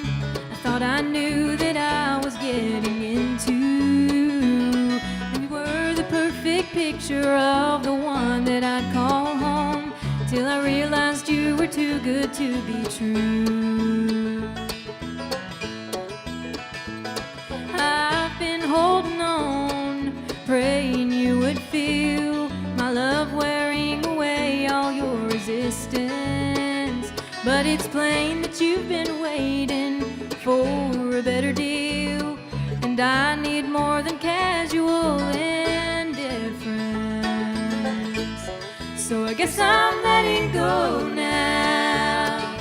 I thought I knew that I was getting into. You were the perfect picture of the one that I'd call home, till I realized you were too good to be true. I've been holding on, praying you would feel my love wearing away all your resistance. But it's plain that you've been waiting for a better deal, and I need more than casual indifference. So I guess I'm letting go now.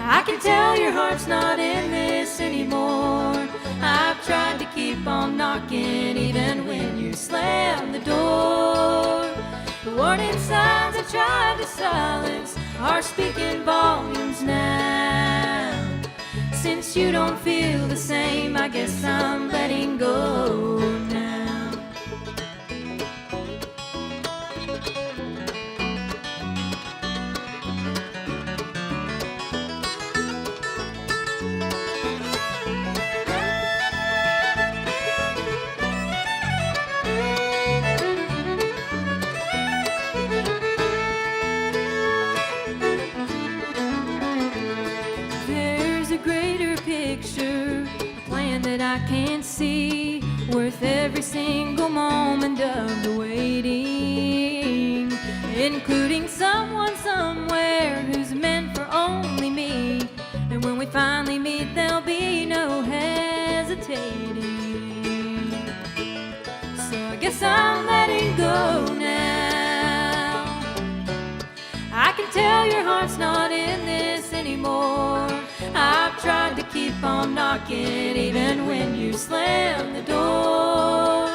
I can tell your heart's not in this anymore. I've tried to keep on knocking even when you slam the door. The warning signs I tried to silence are speaking volumes now. Since you don't feel the same, I guess I'm letting go now. There's a greater picture, a plan that I can't see, worth every single moment of the waiting, including someone somewhere who's meant for only me. And when we finally meet, there'll be no hesitating. So I guess I'm letting go now. I can tell your heart's not in this anymore. I've tried to keep on knocking even when you slam the door.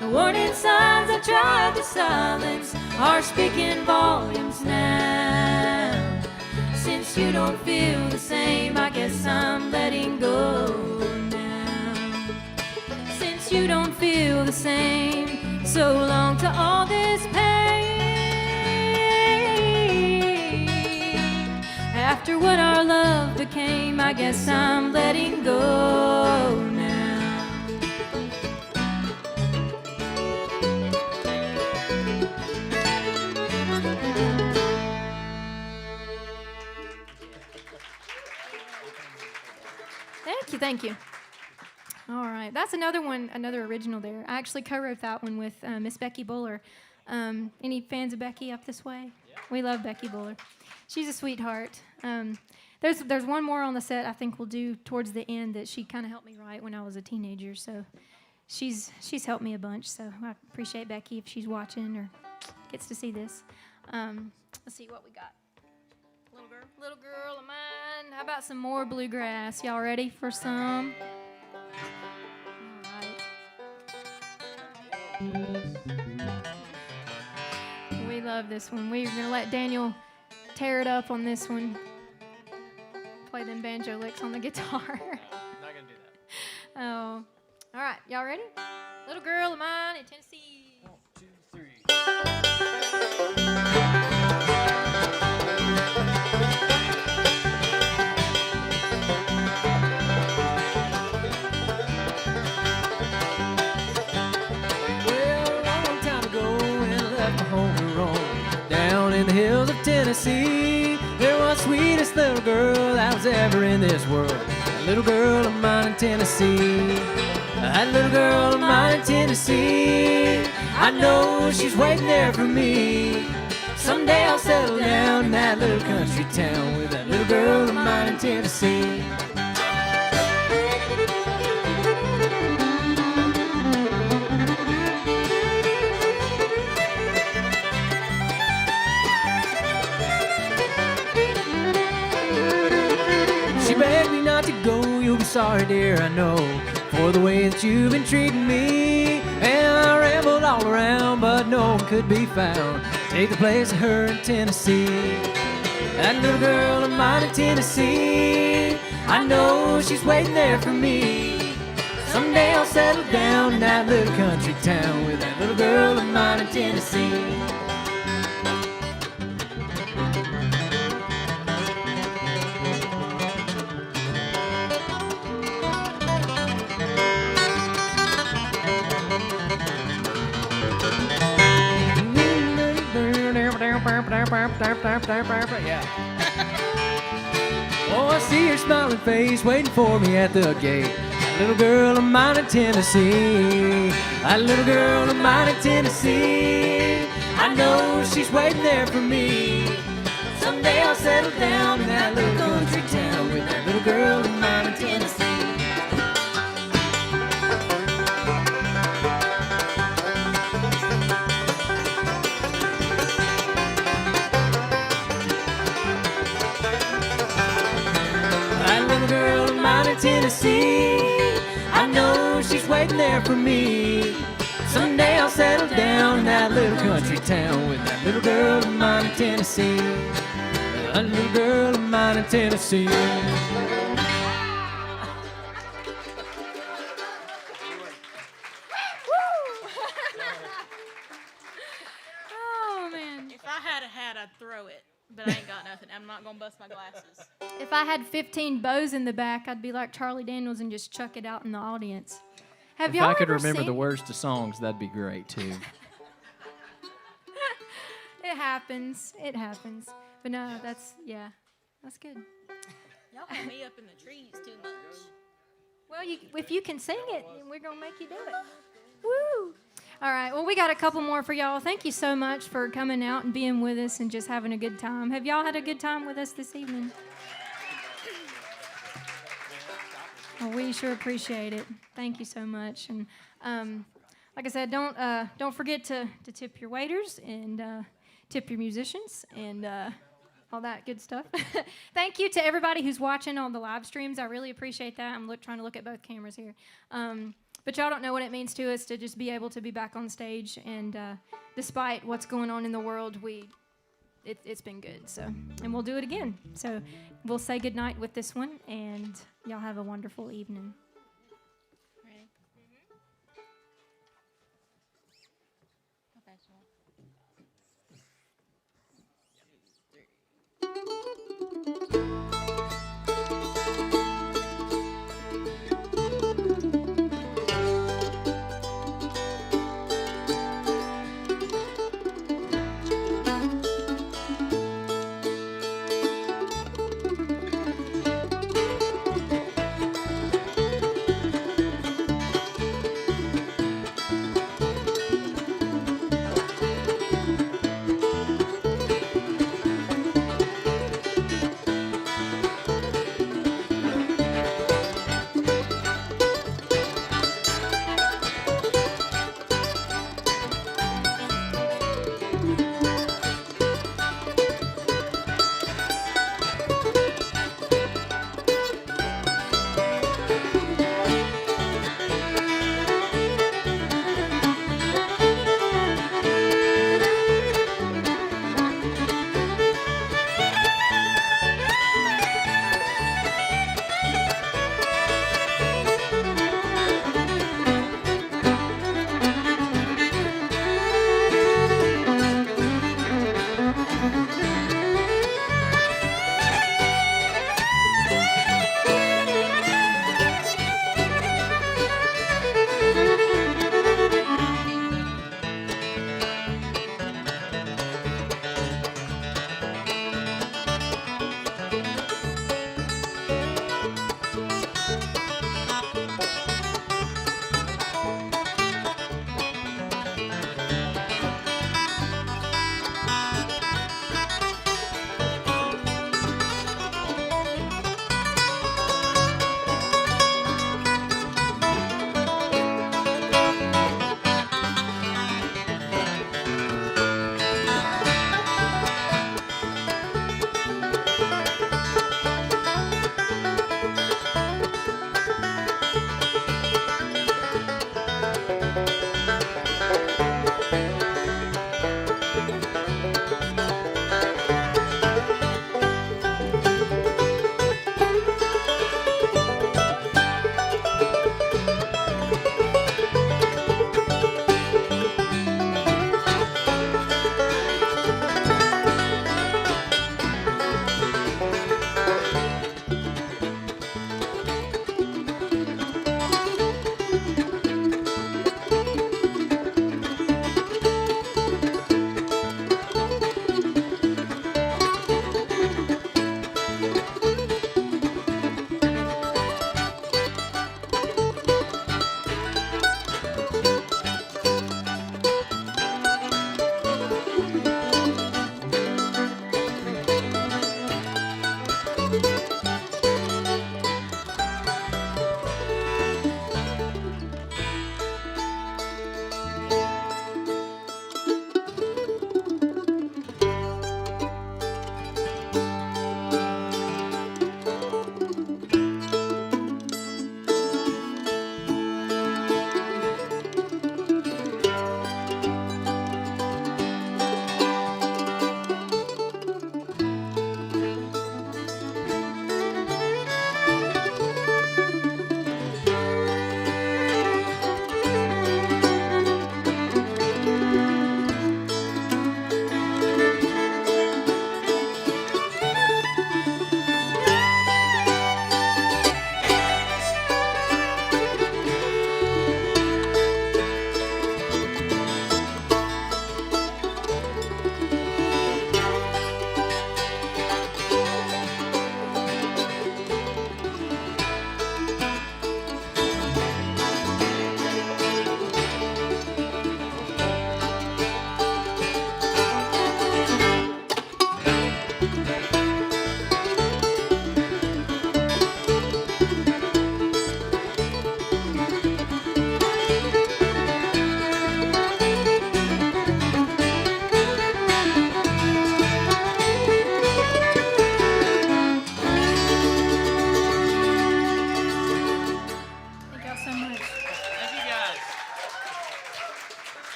The warning signs I tried to silence are speaking volumes now. Since you don't feel the same, I guess I'm letting go now. Since you don't feel the same, so long to all this pain. After what our love became, I guess I'm letting go now. Thank you. All right, that's another one, another original there. I actually co-wrote that one with Miss Becky Buller. Any fans of Becky up this way? Yeah. We love Becky Buller. She's a sweetheart. There's one more on the set I think we'll do towards the end that she kind of helped me write when I was a teenager. So she's helped me a bunch. So I appreciate Becky if she's watching or gets to see this. Let's see what we got. Little girl of mine. How about some more bluegrass? Y'all ready for some? All right. We love this one. We're going to let Daniel tear it up on this one. Play them banjo licks on the guitar. Not going to do that. Oh. All right. Y'all ready? Little girl of mine in Tennessee. 1, 2, 3. Down in the hills of Tennessee, there was the sweetest little girl that was ever in this world. A little girl of mine in Tennessee. That little girl of mine in Tennessee, I know she's waiting there for me. Someday I'll settle down in that little country town with that little girl of mine in Tennessee. You'll be sorry, dear, I know, for the way that you've been treating me. And I rambled all around, but no one could be found. Take the place of her in Tennessee. That little girl of mine in Tennessee, I know she's waiting there for me. Someday I'll settle down in that little country town with that little girl of mine in Tennessee. Yeah. Oh, I see your smiling face waiting for me at the gate. That little girl of mine in Tennessee. That little girl of mine in Tennessee, I know she's waiting there for me. Someday I'll settle down in that little country town with that little girl of mine in Tennessee. Tennessee, I know she's waiting there for me. Someday I'll settle down in that little country town with that little girl of mine in Tennessee. That little girl of mine in Tennessee. Oh, man. If I had a hat, I'd throw it. But I ain't got nothing. I'm not going to bust my glasses. If I had 15 bows in the back, I'd be like Charlie Daniels and just chuck it out in the audience. Have If y'all I could ever remember seen... the words to songs, that'd be great, too. It happens. It happens. But no, that's good. Y'all have me up in the trees too much. Well, if you can sing it, we're going to make you do it. Woo! All right, well, we got a couple more for y'all. Thank you so much for coming out and being with us and just having a good time. Have y'all had a good time with us this evening? Well, we sure appreciate it. Thank you so much. And like I said, don't forget to tip your waiters and tip your musicians and all that good stuff. Thank you to everybody who's watching on the live streams. I really appreciate that. I'm trying to look at both cameras here. But y'all don't know what it means to us to just be able to be back on stage. And despite what's going on in the world, it's been good. So, and we'll do it again. So we'll say goodnight with this one, and y'all have a wonderful evening. Ready? How fast you want? 2, 3.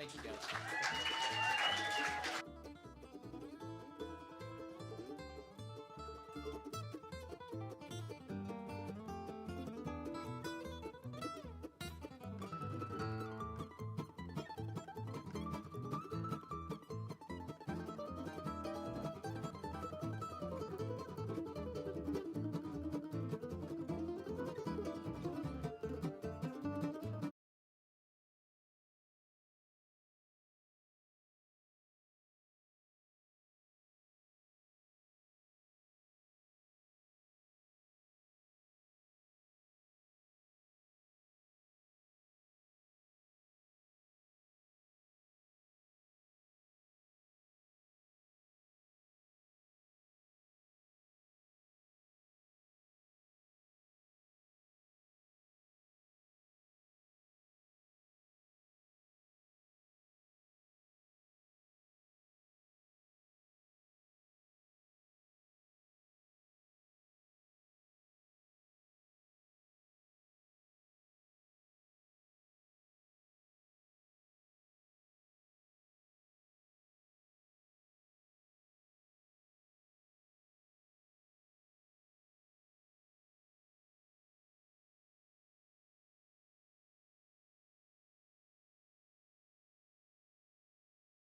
Thank you, guys.